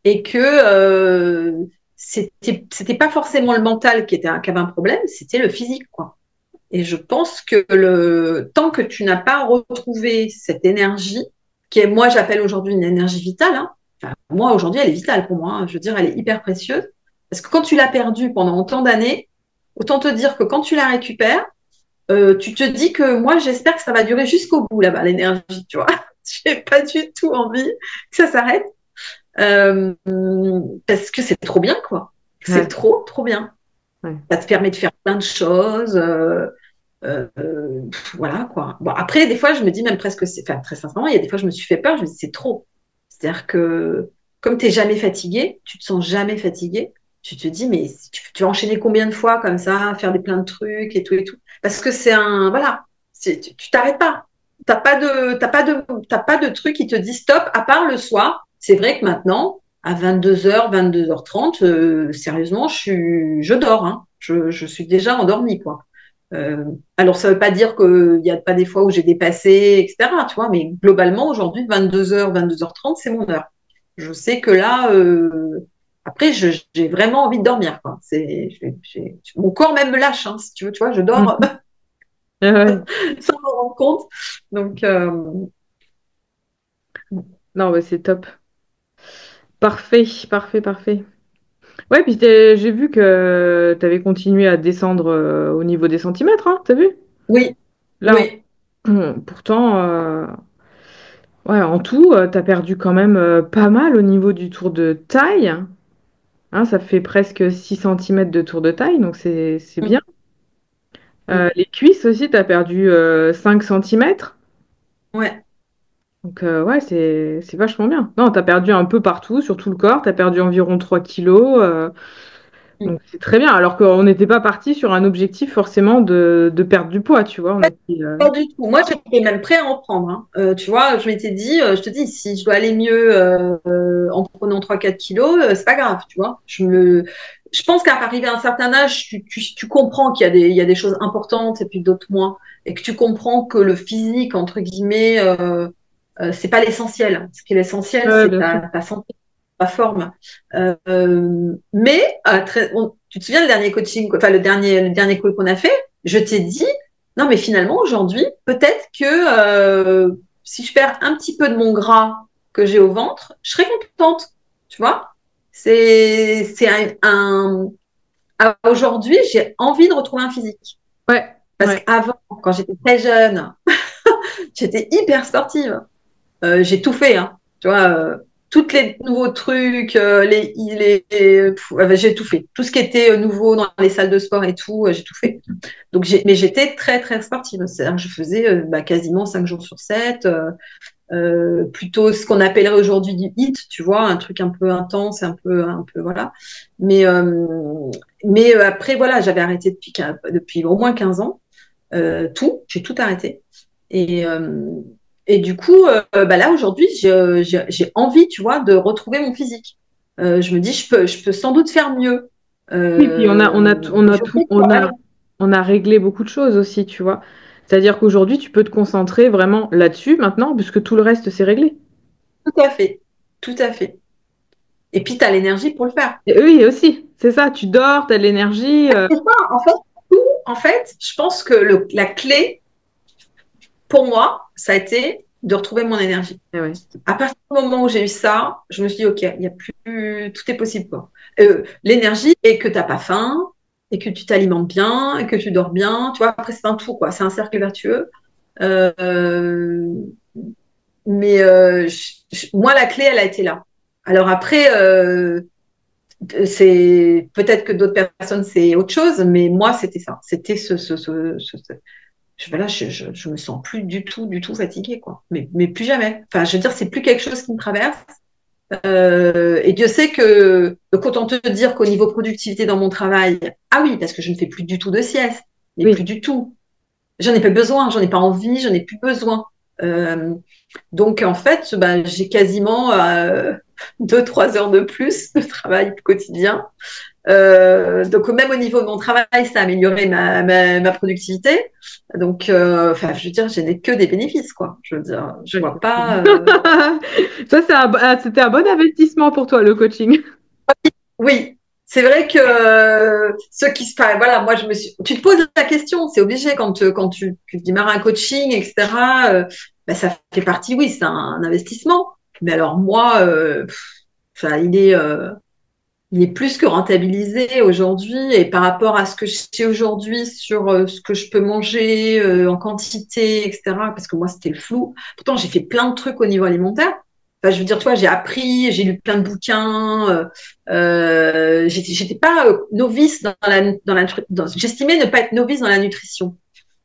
et que c'était pas forcément le mental qui avait un problème, c'était le physique, quoi. Et je pense que tant que tu n'as pas retrouvé cette énergie, qui est, moi, j'appelle aujourd'hui une énergie vitale, hein. Enfin, moi, aujourd'hui, elle est vitale pour moi, hein. Je veux dire, elle est hyper précieuse. Parce que quand tu l'as perdue pendant autant d'années, autant te dire que quand tu la récupères, tu te dis que moi, j'espère que ça va durer jusqu'au bout, là-bas, l'énergie, tu vois. J'ai pas du tout envie que ça s'arrête. Euh, Parce que c'est trop bien, quoi. C'est Ouais, trop, trop bien. ouais. Ça te permet de faire plein de choses. Voilà, quoi. Bon, après, des fois, je me dis même presque, enfin, très sincèrement, il y a des fois, je me suis fait peur, je me dis, c'est trop. C'est-à-dire que, comme tu n'es jamais fatigué, tu te sens jamais fatigué, tu te dis, mais tu vas enchaîner combien de fois comme ça, faire des plein de trucs et tout et tout. Parce que c'est un, voilà, tu t'arrêtes pas. T'as pas de truc qui te dit stop, à part le soir. C'est vrai que maintenant, à 22h, 22h30, sérieusement, je dors, hein. Je suis déjà endormie, quoi. Alors, ça ne veut pas dire qu'il n'y a pas des fois où j'ai dépassé, etc. Tu vois, mais globalement, aujourd'hui, 22h, 22h30, c'est mon heure. Je sais que là, après, j'ai vraiment envie de dormir, quoi. Mon corps même me lâche, hein, si tu veux, tu vois, je dors Mhm. Ouais, ouais. sans me rendre compte. Donc, Non, ouais, c'est top. Parfait, parfait, parfait. Ouais, puis j'ai vu que tu avais continué à descendre au niveau des centimètres, hein, t'as vu? oui, Là, oui. pourtant, ouais, en tout, tu as perdu quand même pas mal au niveau du tour de taille. Hein, ça fait presque 6 centimètres de tour de taille, donc c'est bien. Mm, mm. Les cuisses aussi, tu as perdu 5 centimètres. Ouais. Donc, ouais, c'est vachement bien. Non, tu as perdu un peu partout, sur tout le corps. Tu as perdu environ 3 kilos. Mm. Donc, c'est très bien. Alors qu'on n'était pas parti sur un objectif forcément de perdre du poids, tu vois. On était, Pas du tout. Moi, j'étais même prêt à en prendre, hein. Tu vois, je m'étais dit, je te dis, si je dois aller mieux en prenant 3 4 kilos, c'est pas grave, tu vois. Je pense qu'à arriver à un certain âge, tu comprends qu'il y a il y a des choses importantes et puis d'autres moins. Et que tu comprends que le physique, entre guillemets, c'est pas l'essentiel. Ce qui est l'essentiel, ouais, c'est bien sûr. ta santé, ta forme. Mais tu te souviens le dernier coaching, enfin le dernier call qu'on a fait, je t'ai dit, non mais finalement aujourd'hui, peut-être que si je perds un petit peu de mon gras que j'ai au ventre, je serais contente, tu vois. C'est aujourd'hui, j'ai envie de retrouver un physique. Ouais, Parce ouais. qu'avant, quand j'étais très jeune, j'étais hyper sportive. J'ai tout fait, hein. Tu vois, tous les nouveaux trucs, j'ai tout fait. Tout ce qui était nouveau dans les salles de sport et tout, j'ai tout fait. Donc, mais j'étais très, très sportive. C'est-à-dire que je faisais quasiment 5 jours sur 7, plutôt ce qu'on appellerait aujourd'hui du HIIT, tu vois, un truc un peu intense, un peu voilà. Mais, après, voilà, j'avais arrêté depuis au moins 15 ans. J'ai tout arrêté. Et, euh, et du coup, là aujourd'hui, j'ai envie, tu vois, de retrouver mon physique. Je me dis, je peux sans doute faire mieux. Oui, puis Je sais quoi. on a réglé beaucoup de choses aussi, tu vois. C'est-à-dire qu'aujourd'hui, tu peux te concentrer vraiment là-dessus maintenant, puisque tout le reste, c'est réglé. Tout à fait, tout à fait. Et puis, tu as l'énergie pour le faire. Et oui, aussi, c'est ça, tu dors, tu as de l'énergie. C'est ça, en fait, je pense que la clé, pour moi, ça a été de retrouver mon énergie. Eh ouais. À partir du moment où j'ai eu ça, je me suis dit, OK, il y a plus, tout est possible, quoi. L'énergie et que tu n'as pas faim, et que tu t'alimentes bien, et que tu dors bien. Tu vois, après, c'est un tout, quoi. C'est un cercle vertueux. Euh, mais moi, la clé, elle a été là. Alors après, c'est peut-être que d'autres personnes, c'est autre chose, mais moi, c'était ça. C'était voilà, je me sens plus du tout fatiguée, quoi. Mais plus jamais. Enfin, je veux dire, c'est plus quelque chose qui me traverse. Et Dieu sait que, donc autant te dire qu'au niveau productivité dans mon travail, ah oui, parce que je ne fais plus du tout de sieste, mais plus Oui. du tout. J'en ai pas besoin, j'en ai pas envie, j'en ai plus besoin. Euh, donc en fait, j'ai quasiment 2 3 heures de plus de travail quotidien. Donc même au niveau de mon travail, ça a amélioré ma productivité. Donc, enfin, je veux dire, je n'ai que des bénéfices, quoi. Je veux dire, je Ouais, vois c'est pas. ça, c'était un bon investissement pour toi, le coaching. Oui, c'est vrai que ceux qui se, enfin, voilà, moi tu te poses la question, c'est obligé quand tu démarres un coaching, etc. Ça fait partie, oui, c'est un investissement. Mais alors moi, enfin, il est plus que rentabilisé aujourd'hui. Et par rapport à ce que je sais aujourd'hui sur ce que je peux manger en quantité, etc., parce que moi, c'était le flou. Pourtant, j'ai fait plein de trucs au niveau alimentaire. Enfin, je veux dire, tu vois, j'ai appris, j'ai lu plein de bouquins. J'étais pas novice j'estimais ne pas être novice dans la nutrition.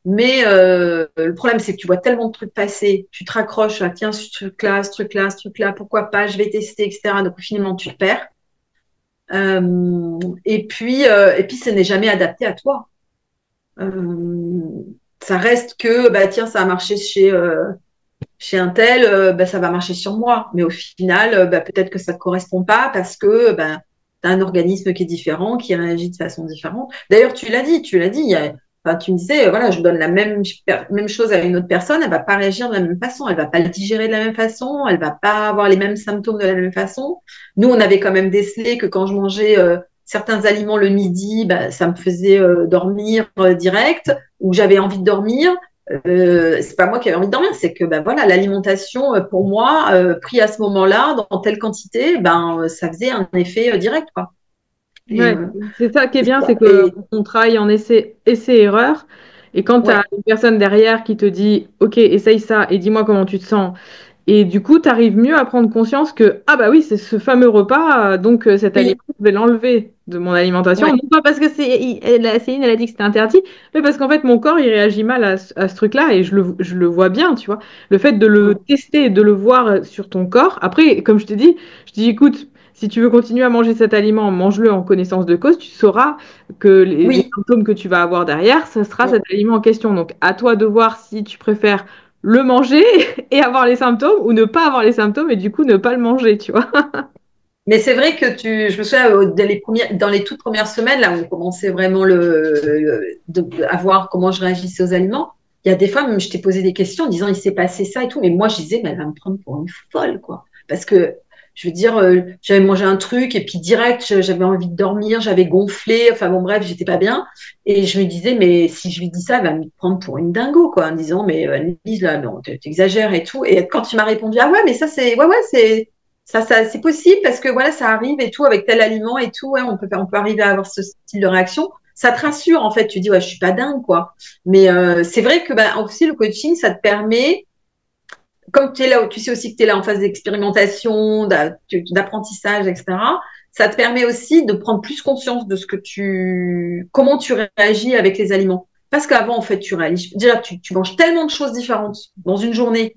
Mais le problème, c'est que tu vois tellement de trucs passer, tu te raccroches à tiens, ce truc-là, ce truc-là, ce truc-là, pourquoi pas, je vais tester, etc. Donc finalement, tu te perds. Et puis, ce n'est jamais adapté à toi. Euh, Ça reste que, bah, tiens, ça a marché chez un tel, bah, ça va marcher sur moi. Mais au final, bah, peut-être que ça ne te correspond pas parce que bah, tu as un organisme qui est différent, qui réagit de façon différente. D'ailleurs, tu l'as dit, enfin, tu me disais, voilà, je donne la même chose à une autre personne, elle va pas réagir de la même façon, elle va pas le digérer de la même façon, elle va pas avoir les mêmes symptômes de la même façon. Nous, on avait quand même décelé que quand je mangeais certains aliments le midi, bah, ça me faisait dormir direct, ou j'avais envie de dormir. C'est pas moi qui avais envie de dormir, c'est que ben voilà, l'alimentation pour moi, pris à ce moment-là, dans telle quantité, ben ça faisait un effet direct, quoi. Et, Ouais, c'est ça qui est bien, c'est et qu'on travaille en essai-erreur. Et quand tu as ouais, une personne derrière qui te dit, OK, essaye ça et dis-moi comment tu te sens. Et du coup, tu arrives mieux à prendre conscience que, ah bah oui, c'est ce fameux repas, donc cet aliment, oui, je vais l'enlever de mon alimentation. ouais, Non pas parce que Céline, elle a dit que c'était interdit, mais parce qu'en fait, mon corps, il réagit mal à ce truc-là et je le vois bien, tu vois. Le fait de le mm, tester et de le voir sur ton corps. Après, comme je t'ai dit, je dis, écoute, si tu veux continuer à manger cet aliment, mange-le en connaissance de cause, tu sauras que les oui. symptômes que tu vas avoir derrière, ça sera Mm. cet aliment en question. Donc, à toi de voir si tu préfères le manger et avoir les symptômes ou ne pas avoir les symptômes et du coup ne pas le manger, tu vois. Mais c'est vrai que je me souviens dans les toutes premières semaines, là où on commençait vraiment à voir comment je réagissais aux aliments, il y a des fois, même, je t'ai posé des questions en disant, il s'est passé ça et tout. Mais moi, je disais, mais elle va me prendre pour une folle, quoi. Parce que, je veux dire, j'avais mangé un truc et puis direct, j'avais envie de dormir, j'avais gonflé. Enfin, bon, bref, j'étais pas bien. Et je me disais, mais si je lui dis ça, elle va me prendre pour une dingo, quoi, en disant, mais Lise, là, non, t'exagères et tout. Et quand tu m'as répondu, ah ouais, mais ça, ouais, c'est, ça, c'est possible parce que voilà, ça arrive et tout avec tel aliment et tout. Ouais, on peut arriver à avoir ce style de réaction. Ça te rassure en fait. Tu dis ouais, je suis pas dingue quoi. Mais c'est vrai que bah, aussi le coaching, ça te permet, comme tu es là, tu sais aussi que tu es là en phase d'expérimentation, d'apprentissage, etc. Ça te permet aussi de prendre plus conscience de comment tu réagis avec les aliments. Parce qu'avant, en fait, tu réalises, déjà, tu manges tellement de choses différentes dans une journée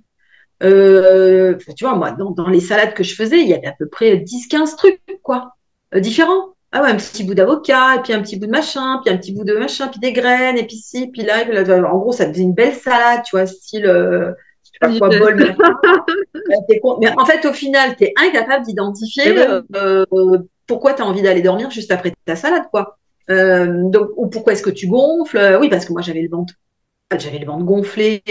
tu vois, moi, dans les salades que je faisais, il y avait à peu près 10-15 trucs, quoi, différents. Ah ouais, un petit bout d'avocat, et puis un petit bout de machin, puis un petit bout de machin, puis des graines, et puis ci, puis là, et puis là. En gros, ça faisait une belle salade, tu vois, style, je sais pas quoi, bol, machin. Mais en fait, au final, tu es incapable Eh d'identifier ben, pourquoi tu as envie d'aller dormir juste après ta salade, quoi. Donc, ou pourquoi est-ce que tu gonfles? Oui, parce que moi, j'avais le ventre gonflé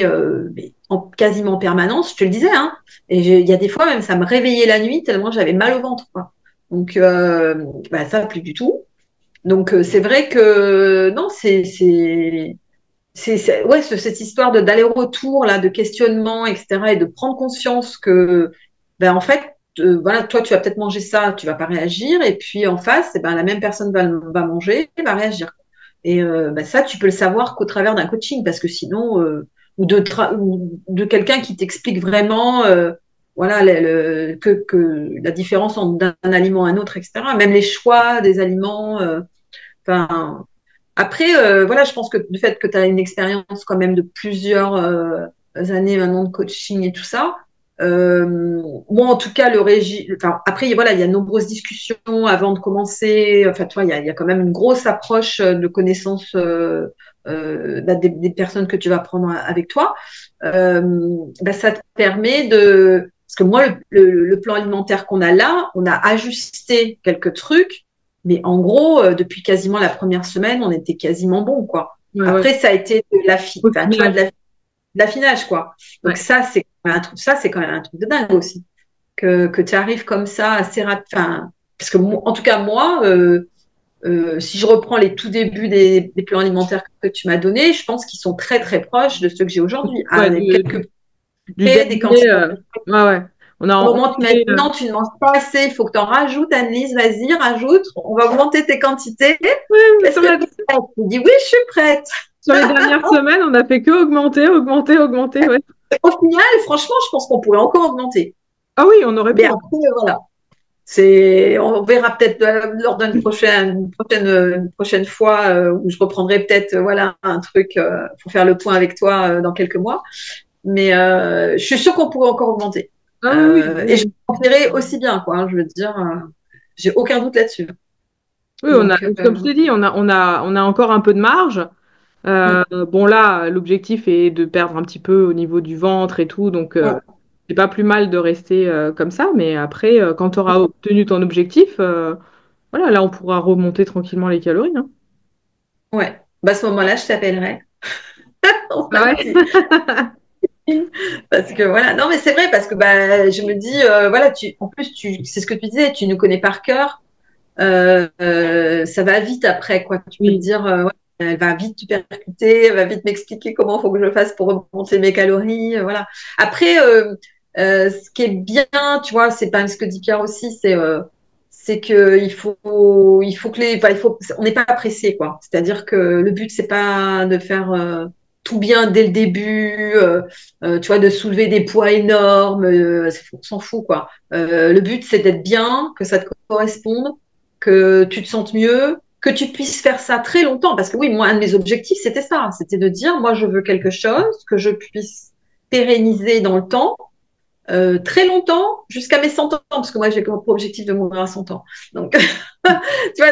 mais quasiment en permanence, je te le disais. Hein, et il y a des fois même, ça me réveillait la nuit tellement j'avais mal au ventre. Quoi. Donc, bah, ça, plus du tout. Donc, c'est vrai que non, ouais, cette histoire d'aller-retour, là, de questionnement, etc., et de prendre conscience que, ben, en fait, voilà, toi, tu vas peut-être manger ça, tu vas pas réagir, et puis en face, eh ben, la même personne va manger, et va réagir. Et ben, ça, tu peux le savoir qu'au travers d'un coaching, parce que sinon, ou de quelqu'un qui t'explique vraiment, voilà, que la différence entre d'un aliment à un autre, etc. Même les choix des aliments. Enfin, après, voilà, je pense que le fait que tu as une expérience quand même de plusieurs années maintenant de coaching et tout ça, moi en tout cas, le régime, enfin, après, voilà, il y a de nombreuses discussions avant de commencer, enfin, tu vois, il y a quand même une grosse approche de connaissance des personnes que tu vas prendre avec toi. Bah, ça te permet de. Parce que moi, le plan alimentaire qu'on a là, on a ajusté quelques trucs mais en gros, depuis quasiment la première semaine, on était quasiment bon, quoi. ouais, ouais. Après, ça a été Au enfin, tu vois, final, de l'affinage, quoi. Donc ouais. ça, c'est quand même un truc, de dingue aussi. Que tu arrives comme ça assez rapide. Enfin, parce que en tout cas, moi, si je reprends les tout débuts des plans alimentaires que tu m'as donnés, je pense qu'ils sont très, très proches de ceux que j'ai aujourd'hui. Ouais, Avec quelques du près, des dernier, quantités. ouais, ouais. a Au moment où tu m'as fait, dit non, tu ne manges pas assez, il faut que tu en rajoutes, Annelise, vas-y, rajoute, on va augmenter tes quantités. ouais, Est-ce que tu es prête? Je dis oui, je suis prête. sur les dernières semaines, on a fait que augmenter, augmenter, augmenter, ouais. Au final, franchement, je pense qu'on pourrait encore augmenter. Ah oui, on aurait Mais pu. après, voilà. On verra peut-être lors une prochaine fois où je reprendrai peut-être voilà un truc pour faire le point avec toi dans quelques mois. Mais je suis sûre qu'on pourrait encore augmenter. Ah oui, oui, Et je oui. m'en ferai aussi bien, quoi. Hein, je veux dire, j'ai aucun doute là-dessus. Oui, Donc, comme je t'ai dit, on a encore un peu de marge. mm, Bon là, l'objectif est de perdre un petit peu au niveau du ventre et tout, donc ouais, c'est pas plus mal de rester comme ça. Mais après, quand tu auras obtenu ton objectif, voilà, là on pourra remonter tranquillement les calories, hein. ouais. Bah, à ce moment-là, je t'appellerai. On Ah fera ouais. parce que voilà, non mais c'est vrai parce que bah, je me dis voilà, en plus c'est ce que tu disais, tu nous connais par cœur. Ça va vite après, quoi. Tu peux te Oui, dire, ouais, elle va vite te percuter, elle va vite m'expliquer comment il faut que je fasse pour remonter mes calories, voilà. Après, ce qui est bien, tu vois, c'est pas ce que dit Pierre aussi, c'est que il faut que enfin, on n'est pas pressé, quoi. C'est-à-dire que le but c'est pas de faire tout bien dès le début, tu vois, de soulever des poids énormes, on s'en fout, quoi. Le but c'est d'être bien, que ça te corresponde, que tu te sentes mieux, que tu puisses faire ça très longtemps. Parce que oui, moi, un de mes objectifs, c'était ça. C'était de dire, moi, je veux quelque chose que je puisse pérenniser dans le temps, très longtemps, jusqu'à mes 100 ans. Parce que moi, j'ai comme objectif de mourir à 100 ans. Donc, tu vois,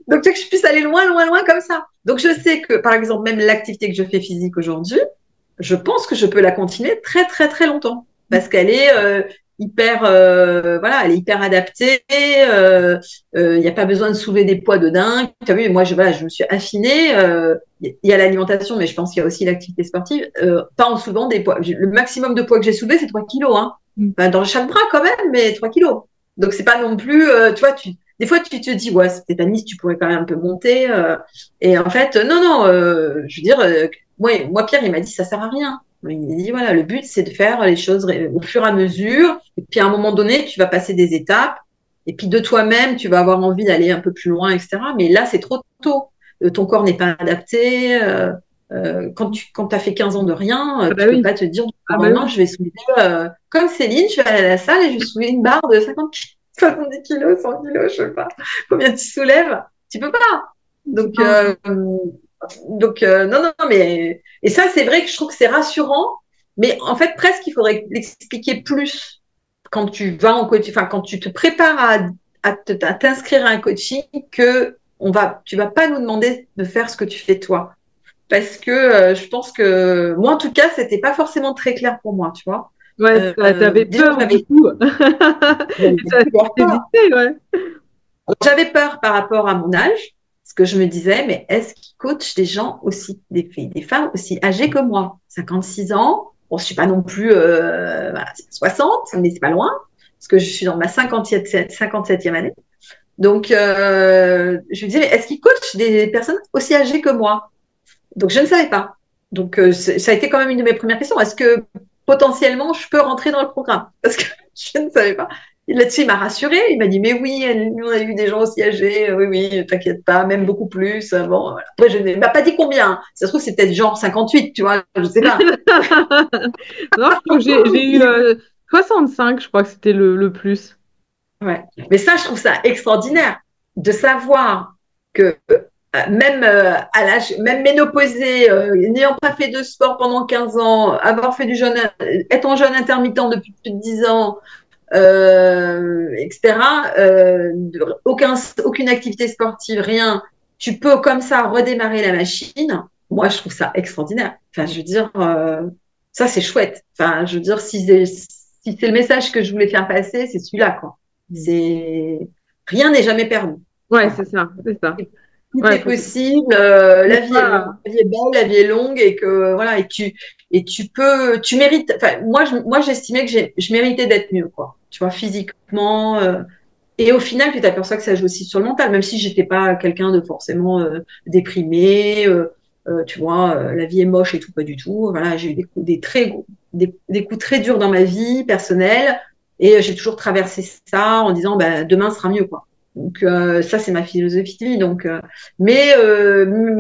donc, tu vois, que je puisse aller loin, loin, loin comme ça. Donc, je sais que, par exemple, même l'activité que je fais physique aujourd'hui, je pense que je peux la continuer très, très, très longtemps. Parce qu'elle est hyper, voilà, elle est hyper adaptée. Il n'y a pas besoin de soulever des poids de dingue. Tu as vu, moi, voilà, je me suis affinée. Il y a l'alimentation, mais je pense qu'il y a aussi l'activité sportive. Pas en soulevant des poids. Le maximum de poids que j'ai soulevé, c'est 3 kilos. Hein. Enfin, dans chaque bras, quand même, mais 3 kilos. Donc, c'est pas non plus, tu vois, des fois, tu te dis, ouais, c'est peut-être Nice, tu pourrais quand même un peu monter. Et en fait, non, non, je veux dire, moi, Pierre, il m'a dit, ça sert à rien. Il dit, voilà, le but, c'est de faire les choses au fur et à mesure. Et puis, à un moment donné, tu vas passer des étapes. Et puis, de toi-même, tu vas avoir envie d'aller un peu plus loin, etc. Mais là, c'est trop tôt. Ton corps n'est pas adapté. Quand tu as fait 15 ans de rien, ah bah tu peux oui, pas te dire, du ah jour au bah lendemain, oui. je vais soulever, comme Céline, je vais aller à la salle et je vais soulever une barre de 70 kilos, 100 kilos, je sais pas combien tu soulèves. Tu peux pas. Donc, non, non, mais et ça, c'est vrai que je trouve que c'est rassurant, mais en fait, presque, il faudrait l'expliquer plus quand tu vas en coaching, enfin, quand tu te prépares à t'inscrire à un coaching, que tu vas pas nous demander de faire ce que tu fais toi. Parce que je pense que moi, en tout cas, c'était pas forcément très clair pour moi, tu vois. Ouais, t'avais Déjà, peur du coup. j'avais super peur. T'hésitais, ouais. J'avais peur par rapport à mon âge, parce que je me disais, mais est-ce qu'ils coachent des gens aussi, des filles, des femmes aussi âgées que moi, 56 ans. Bon, je suis pas non plus voilà, 60, mais c'est pas loin, parce que je suis dans ma 57e année. Donc, je me disais, mais est-ce qu'ils coachent des personnes aussi âgées que moi? Donc, je ne savais pas. Donc, ça a été quand même une de mes premières questions. Est-ce que potentiellement, je peux rentrer dans le programme? Parce que je ne savais pas. Et là-dessus, il m'a rassuré. Il m'a dit, mais oui, nous, on a eu des gens aussi âgés. Oui, oui, t'inquiète pas, même beaucoup plus. Bon, voilà. Après, il m'a pas dit combien. Ça se trouve, c'est peut-être genre 58, tu vois, je sais pas. Non, je crois que j'ai eu 65, je crois que c'était le plus. Ouais. Mais ça, je trouve ça extraordinaire de savoir que même à l'âge, même ménopausée, n'ayant pas fait de sport pendant 15 ans, avoir fait du jeûne, être en jeûne intermittent depuis plus de 10 ans, etc. Aucune activité sportive, rien. Tu peux comme ça redémarrer la machine. Moi, je trouve ça extraordinaire. Enfin, je veux dire, ça, c'est chouette. Enfin, je veux dire, si c'est le message que je voulais faire passer, c'est celui-là, quoi. C'est rien n'est jamais perdu. Ouais, Voilà. c'est ça, c'est ça. Tout Ouais, est possible. faut La vie est longue, pas- la vie est belle, la vie est longue et que voilà tu mérites. Enfin, moi j'estimais que je méritais d'être mieux, quoi. Tu vois, physiquement. Et au final, tu t'aperçois que ça joue aussi sur le mental, même si j'étais pas quelqu'un de forcément déprimé. Tu vois, la vie est moche et tout, pas du tout. Voilà, j'ai eu des des coups très durs dans ma vie personnelle et j'ai toujours traversé ça en disant bah, demain sera mieux, quoi. Donc ça, c'est ma philosophie de vie. Donc, mais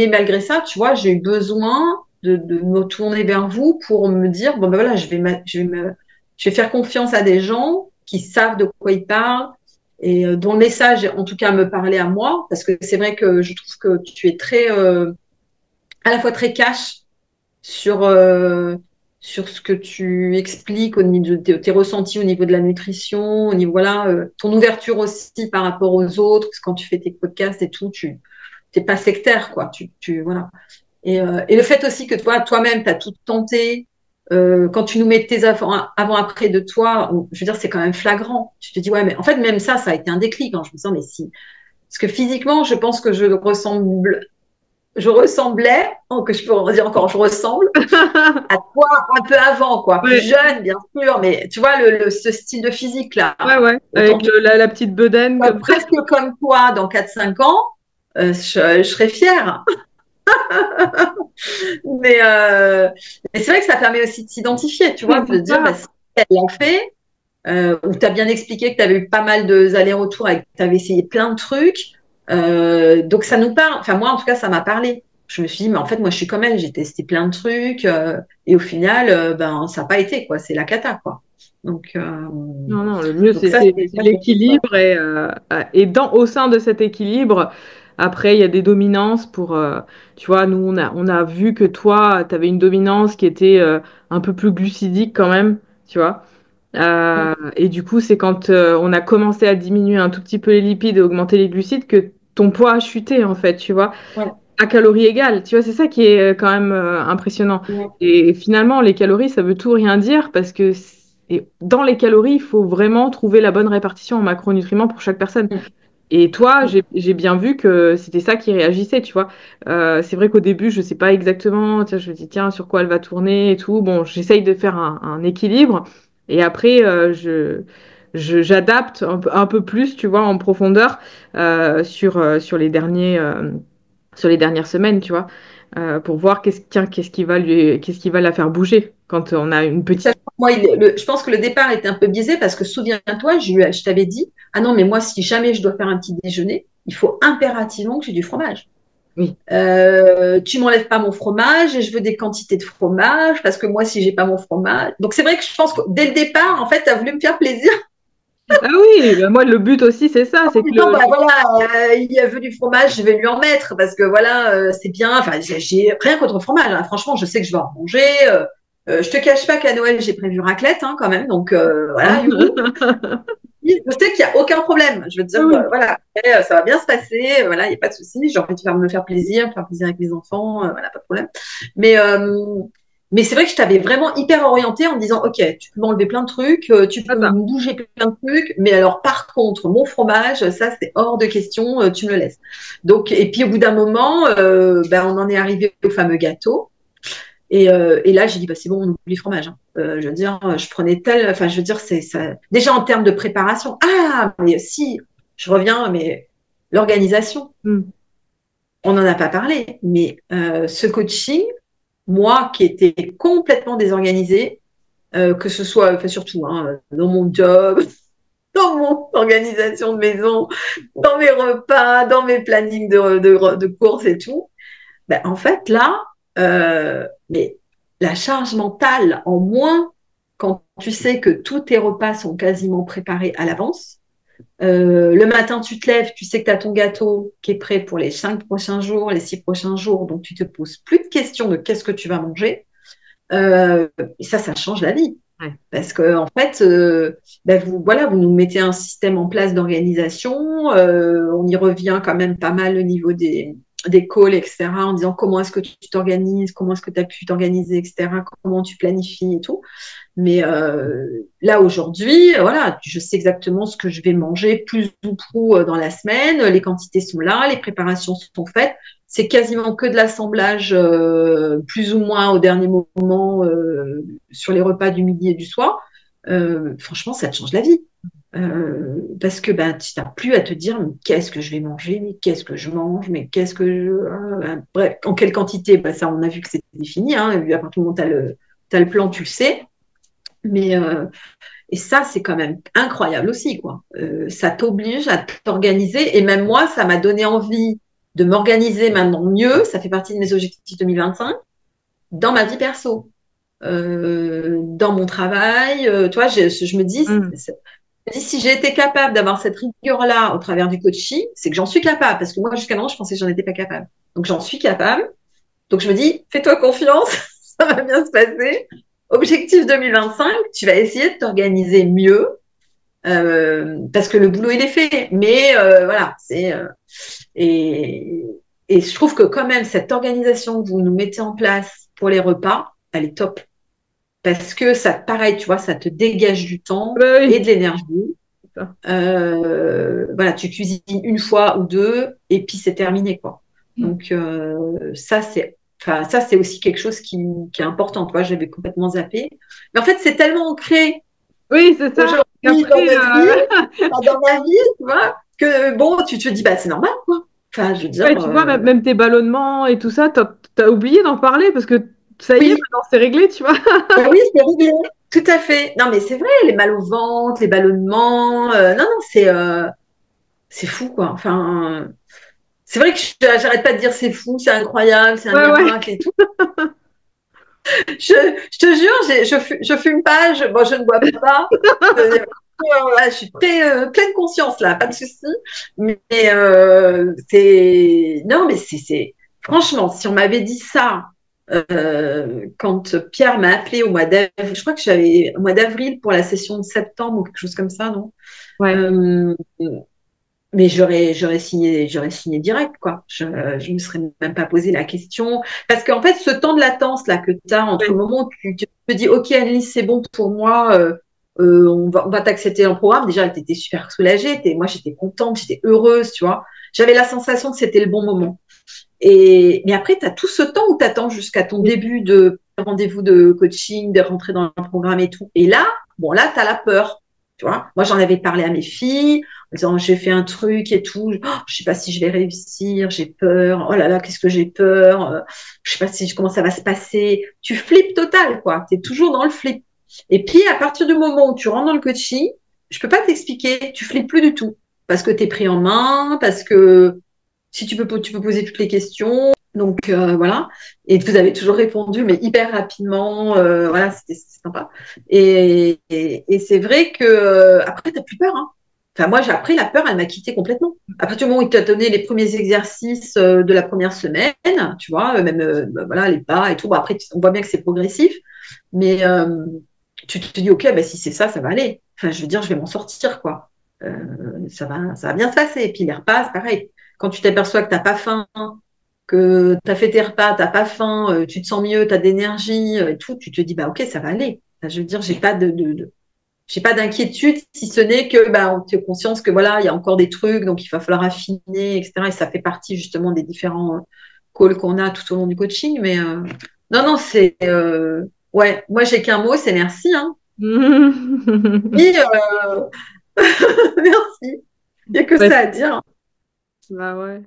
malgré ça, tu vois, j'ai eu besoin de me tourner vers vous pour me dire bon ben voilà, je vais faire confiance à des gens qui savent de quoi ils parlent et dont le message, en tout cas, me parlait à moi, parce que c'est vrai que je trouve que tu es très, à la fois très cash sur, sur ce que tu expliques au niveau de tes ressentis au niveau de la nutrition, au niveau, voilà, ton ouverture aussi par rapport aux autres, parce que quand tu fais tes podcasts et tout, tu n'es pas sectaire, quoi. Voilà. Et le fait aussi que toi-même, tu as tout tenté, quand tu nous mets tes avant-après de toi, je veux dire, c'est quand même flagrant. Tu te dis, ouais, mais en fait, même ça a été un déclic. Hein. Je me sens, mais si. Parce que physiquement, je pense que je ressemblais, oh, que je peux dire encore, je ressemble à toi un peu avant, quoi. Plus Ouais, jeune, bien sûr, mais tu vois, ce style de physique-là. ouais, ouais. Autant Avec que la petite bedaine comme ça. presque comme toi dans 4-5 ans, je serais fière. Mais, mais c'est vrai que ça permet aussi de s'identifier, tu vois, C'est de dire, bah, ça. si elle l'a fait, ou tu as bien expliqué que tu avais eu pas mal d'allers-retours et que tu avais essayé plein de trucs. Donc ça nous parle, enfin moi en tout cas ça m'a parlé. Je me suis dit, mais en fait moi je suis comme elle, j'ai testé plein de trucs et au final, ben, ça n'a pas été, quoi, c'est la cata, quoi. Donc, Non, non, le mieux, donc ça, c'est l'équilibre et au sein de cet équilibre, après, il y a des dominances pour, tu vois, nous, on a vu que toi, tu avais une dominance qui était un peu plus glucidique quand même, tu vois. Et du coup, c'est quand on a commencé à diminuer un tout petit peu les lipides et augmenter les glucides que ton poids a chuté, en fait, tu vois, ouais, à calories égales. Tu vois, c'est ça qui est quand même impressionnant. ouais, Et finalement, les calories, ça veut tout rien dire parce que dans les calories, il faut vraiment trouver la bonne répartition en macronutriments pour chaque personne. Et toi, j'ai bien vu que c'était ça qui réagissait, tu vois. C'est vrai qu'au début, je sais pas exactement, tiens, je me dis, tiens, sur quoi elle va tourner et tout. Bon, j'essaye de faire un équilibre. Et après, j'adapte un peu plus, tu vois, en profondeur sur sur les dernières semaines, tu vois, pour voir qu'est-ce qui va la faire bouger quand on a une petite. moi, je pense que le départ était un peu biaisé parce que souviens-toi, je t'avais dit, ah non, mais moi, si jamais je dois faire un petit déjeuner, il faut impérativement que j'ai du fromage. Oui. Tu m'enlèves pas mon fromage et je veux des quantités de fromage parce que moi, si j'ai pas mon fromage. Donc, c'est vrai que je pense que dès le départ, en fait, tu as voulu me faire plaisir. Ah oui, bah moi, le but aussi, c'est ça, En c'est que disant, bah voilà, il veut du fromage, je vais lui en mettre parce que voilà, c'est bien. Enfin, j'ai rien contre le fromage. Hein. Franchement, je sais que je vais en manger. Je te cache pas qu'à Noël, j'ai prévu raclette hein, quand même. Donc, voilà, youhou. Je sais qu'il n'y a aucun problème. Je veux dire, Oui. voilà, après, ça va bien se passer. Voilà, il n'y a pas de souci. J'ai envie de me faire plaisir avec mes enfants. Voilà, pas de problème. Mais, euh, mais c'est vrai que je t'avais vraiment hyper orientée en me disant, OK, tu peux m'enlever plein de trucs, tu C'est peux ça. me bouger plein de trucs. Mais alors, par contre, mon fromage, ça, c'est hors de question. Tu me le laisses. Donc, et puis, au bout d'un moment, ben, on en est arrivé au fameux gâteau. Et là, j'ai dit, bah, c'est bon, on oublie le fromage. Hein. Je veux dire, je prenais enfin, je veux dire, c'est ça. Déjà en termes de préparation. Ah, mais si, je reviens, mais l'organisation, Mm. on n'en a pas parlé. Mais ce coaching, moi qui étais complètement désorganisée, que ce soit, enfin, surtout hein, dans mon job, dans mon organisation de maison, dans mes repas, dans mes plannings de courses et tout, ben, en fait, là, mais la charge mentale en moins, quand tu sais que tous tes repas sont quasiment préparés à l'avance, le matin, tu te lèves, tu sais que tu as ton gâteau qui est prêt pour les 5 prochains jours, les 6 prochains jours, donc tu te poses plus de questions de qu'est-ce que tu vas manger. Et ça change la vie. Ouais. Parce que en fait, ben voilà, vous nous mettez un système en place d'organisation. On y revient quand même pas mal au niveau des calls, etc., en disant comment est-ce que tu t'organises, comment est-ce que tu as pu t'organiser, etc., comment tu planifies et tout. Mais là, aujourd'hui, voilà, je sais exactement ce que je vais manger plus ou prou dans la semaine. Les quantités sont là, les préparations sont faites. C'est quasiment que de l'assemblage, plus ou moins au dernier moment, sur les repas du midi et du soir. Franchement, ça te change la vie. Parce que ben, tu n'as plus à te dire mais qu'est-ce que je vais manger, mais qu'est-ce que je mange, mais qu'est-ce que bref, en quelle quantité, ben, ça on a vu que c'était défini, hein, à partir du moment où tu as le plan, tu le sais. Mais et ça, c'est quand même incroyable aussi, quoi. Ça t'oblige à t'organiser. Et même moi, ça m'a donné envie de m'organiser maintenant mieux. Ça fait partie de mes objectifs 2025 dans ma vie perso, dans mon travail. Toi, je me dis, Mm. si j'ai été capable d'avoir cette rigueur-là au travers du coaching, c'est que j'en suis capable. Parce que moi, jusqu'à maintenant, je pensais que j'en étais pas capable. Donc, j'en suis capable. Donc, je me dis, fais-toi confiance, ça va bien se passer. Objectif 2025, tu vas essayer de t'organiser mieux parce que le boulot il est fait. Mais voilà, et, et je trouve que quand même cette organisation que vous nous mettez en place pour les repas, elle est top parce que ça, pareil, tu vois, ça te dégage du temps Bah et oui, de l'énergie. c'est ça. Voilà, tu cuisines une fois ou deux et puis c'est terminé quoi. Donc enfin, ça c'est aussi quelque chose qui est important. Toi, j'avais complètement zappé. Mais en fait, c'est tellement ancré Oui, c'est ça. aujourd'hui Qu'après, dans notre vie, dans ma vie, tu vois, que bon, tu te dis, bah, c'est normal, quoi. Enfin, je veux dire, ouais, tu vois, même tes ballonnements et tout ça, t'as oublié d'en parler parce que ça y est, oui, maintenant c'est réglé, tu vois. oui, c'est réglé. Tout à fait. Non, mais c'est vrai, les mal au ventre, les ballonnements, non, non, c'est fou, quoi. Enfin, c'est vrai que j'arrête pas de dire c'est fou, c'est incroyable, c'est un Ouais, ouais. miracle et tout. Je te jure, je fume pas, bon, je ne bois pas. Voilà, je suis pleine conscience là, pas de souci. Mais non, mais franchement, si on m'avait dit ça quand Pierre m'a appelé au mois d'avril, je crois que j'avais au mois d'avril pour la session de septembre ou quelque chose comme ça, non? Ouais. Euh, mais j'aurais signé direct, quoi. Je me serais même pas posé la question. Parce qu'en fait, ce temps de latence là que tu as entre le Ouais. moment où tu te dis, OK, Annelise, c'est bon pour moi, on va t'accepter en programme. Déjà, tu étais super soulagée. Moi, j'étais contente, j'étais heureuse, tu vois. J'avais la sensation que c'était le bon moment. Mais après, tu as tout ce temps où tu attends jusqu'à ton Oui. début de rendez-vous de coaching, de rentrer dans un programme et tout. Et là, bon, là, tu as la peur. Tu vois, moi, j'en avais parlé à mes filles en disant, j'ai fait un truc et tout. Oh, je sais pas si je vais réussir, j'ai peur. Oh là là, qu'est-ce que j'ai peur. Je sais pas comment ça va se passer. Tu flippes total, quoi. Tu es toujours dans le flip. Et puis, à partir du moment où tu rentres dans le coaching, je peux pas t'expliquer, tu flippes plus du tout. Parce que tu es pris en main, parce que si tu peux poser toutes les questions. Donc voilà. Et vous avez toujours répondu, mais hyper rapidement. Voilà, c'était sympa. Et c'est vrai que après, t'as plus peur. Hein. Enfin, moi, j'ai appris la peur, elle m'a quitté complètement. À partir du moment où il t'a donné les premiers exercices de la première semaine, tu vois, même bah, voilà, les pas et tout. Bon, après, on voit bien que c'est progressif, mais tu te dis, ok, bah, si c'est ça, ça va aller. Enfin, je veux dire, je vais m'en sortir, quoi. Ça va bien se passer. Et puis les repas, c'est pareil. Quand tu t'aperçois que tu n'as pas faim, que tu as fait tes repas, tu n'as pas faim, tu te sens mieux, tu as d'énergie et tout, tu te dis, bah ok, ça va aller. Enfin, je veux dire, j'ai pas d'inquiétude, si ce n'est que bah, tu es conscience que voilà, il y a encore des trucs, donc il va falloir affiner, etc. Et ça fait partie justement des différents calls qu'on a tout au long du coaching. Mais non, non, ouais, moi j'ai qu'un mot, c'est merci. Hein. Oui, merci. Il n'y a que Ouais, ça à dire. bah ouais.